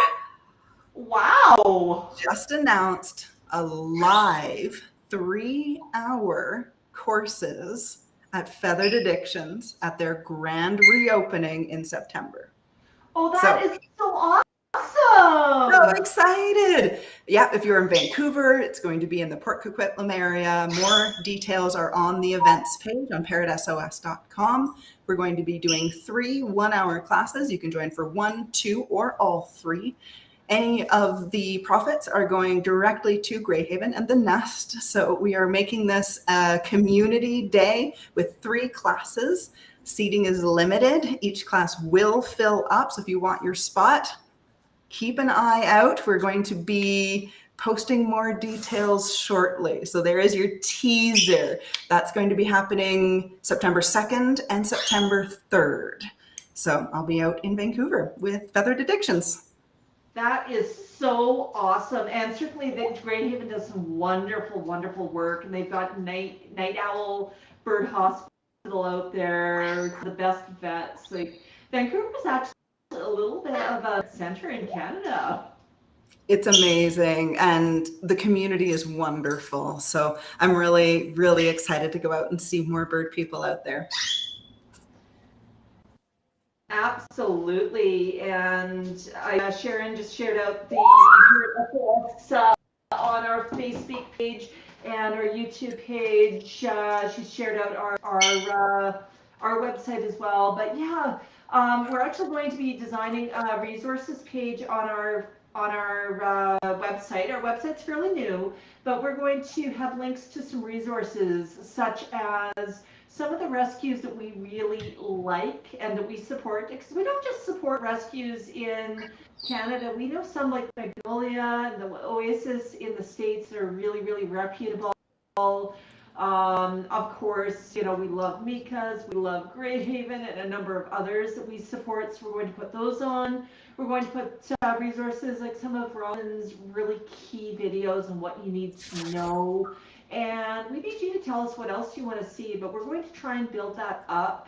Wow. Just announced a live 3-hour courses at Feathered Addictions at their grand reopening in September. Oh, So- that is so awesome. So excited. Yeah, if you're in Vancouver, it's going to be in the Port Coquitlam area. More details are on the events page on parrotsos.com. We're going to be doing 3 one-hour classes. You can join for 1, 2, or all 3. Any of the profits are going directly to Greyhaven and the Nest. So we are making this a community day with 3 classes. Seating is limited. Each class will fill up. So if you want your spot, keep an eye out. We're going to be posting more details shortly. So there is your teaser. That's going to be happening September 2nd and September 3rd. So I'll be out in Vancouver with Feathered Addictions. That is so awesome. And certainly that Greyhaven does some wonderful, wonderful work. And they've got Night Owl Bird Hospital out there, the best vets. Like, Vancouver is actually a little bit of a center in Canada. It's amazing, and the community is wonderful. So I'm really, really excited to go out and see more bird people out there. Absolutely. And Sharon just shared out the Parrot SOS on our Facebook page and our YouTube page. She shared out our website as well. But yeah, we're actually going to be designing a resources page on our website. Our website's fairly new, but we're going to have links to some resources such as some of the rescues that we really like and that we support, because we don't just support rescues in Canada. We know some like Magnolia and the Oasis in the States that are really, really reputable. Of course, you know, we love Mika's, we love Greyhaven, and a number of others that we support, so we're going to put those on. We're going to put resources like some of Robin's really key videos on what you need to know. And we need you to tell us what else you want to see, but we're going to try and build that up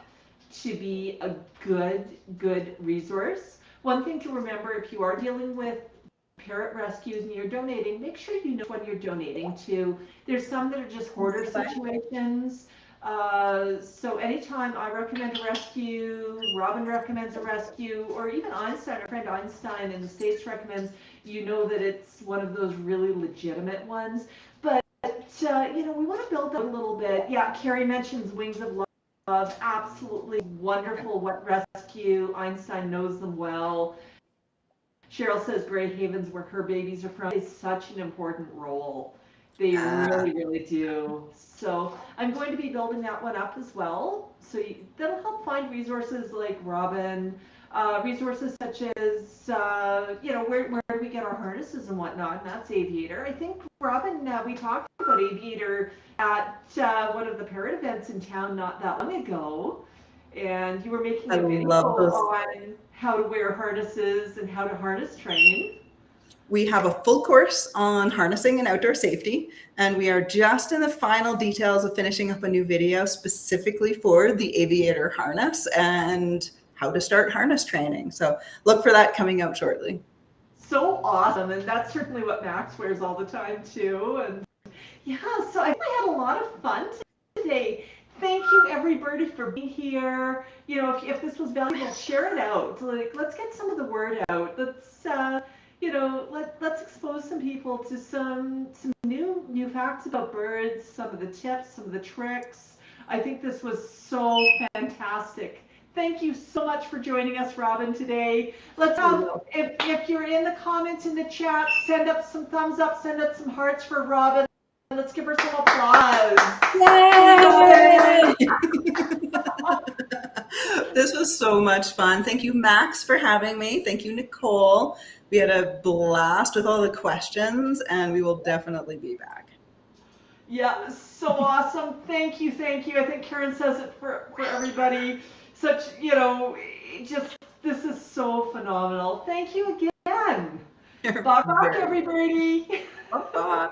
to be a good resource. One thing to remember, if you are dealing with parrot rescues and you're donating, make sure you know what you're donating to. There's some that are just hoarder situations. So anytime I recommend a rescue, Robin recommends a rescue, or even Einstein, our friend Einstein in the States recommends, you know that it's one of those really legitimate ones. But you know, we want to build that a little bit. Yeah, Carrie mentions Wings of Love. Absolutely wonderful wet rescue. Einstein knows them well. Cheryl says Greyhaven's where her babies are from. It's such an important role. They really, really do. So I'm going to be building that one up as well. So that'll help find resources like Robin, resources such as, you know, where do we get our harnesses and whatnot, and that's Aviator. I think, Robin, we talked about Aviator at one of the parrot events in town not that long ago, and you were making a video on how to wear harnesses and how to harness train. We have a full course on harnessing and outdoor safety, and we are just in the final details of finishing up a new video specifically for the Aviator harness and how to start harness training. So look for that coming out shortly. So awesome, and that's certainly what Max wears all the time too. And yeah, so I had a lot of fun today. Thank you, everybody, for being here. You know, if this was valuable, share it out. Like, let's get some of the word out. Let's you know, let's expose some people to some new facts about birds, some of the tips, some of the tricks. I think this was so fantastic. Thank you so much for joining us, Robin, today. Let's if you're in the comments in the chat, send up some thumbs up, send up some hearts for Robin. Let's give her some applause. Yay! This was so much fun. Thank you, Max, for having me. Thank you, Nicole. We had a blast with all the questions, and we will definitely be back. Yeah, so awesome. Thank you, thank you. I think Karen says it for everybody. Such, you know, just, this is so phenomenal. Thank you again. Bye, everybody. Bye.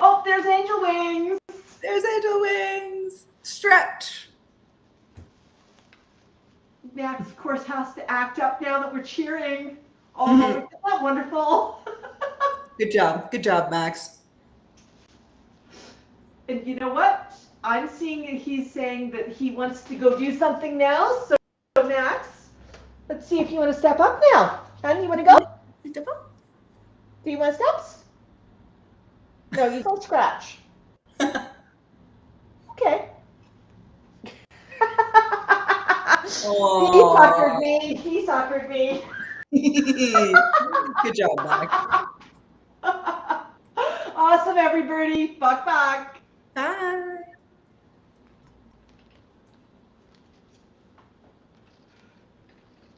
Oh, there's Angel Wings. There's Angel Wings. Stretch. Max, of course, has to act up now that we're cheering. Oh, isn't that wonderful? Good job. Good job, Max. And you know what? I'm seeing that he's saying that he wants to go do something now. So Max, let's see if you want to step up now. Honey, you want to go? Step up. Do you want steps? No, you don't scratch. Okay. He suckered me. He suckered me. Good job, Max. Awesome, everybody. Buck back. Bye.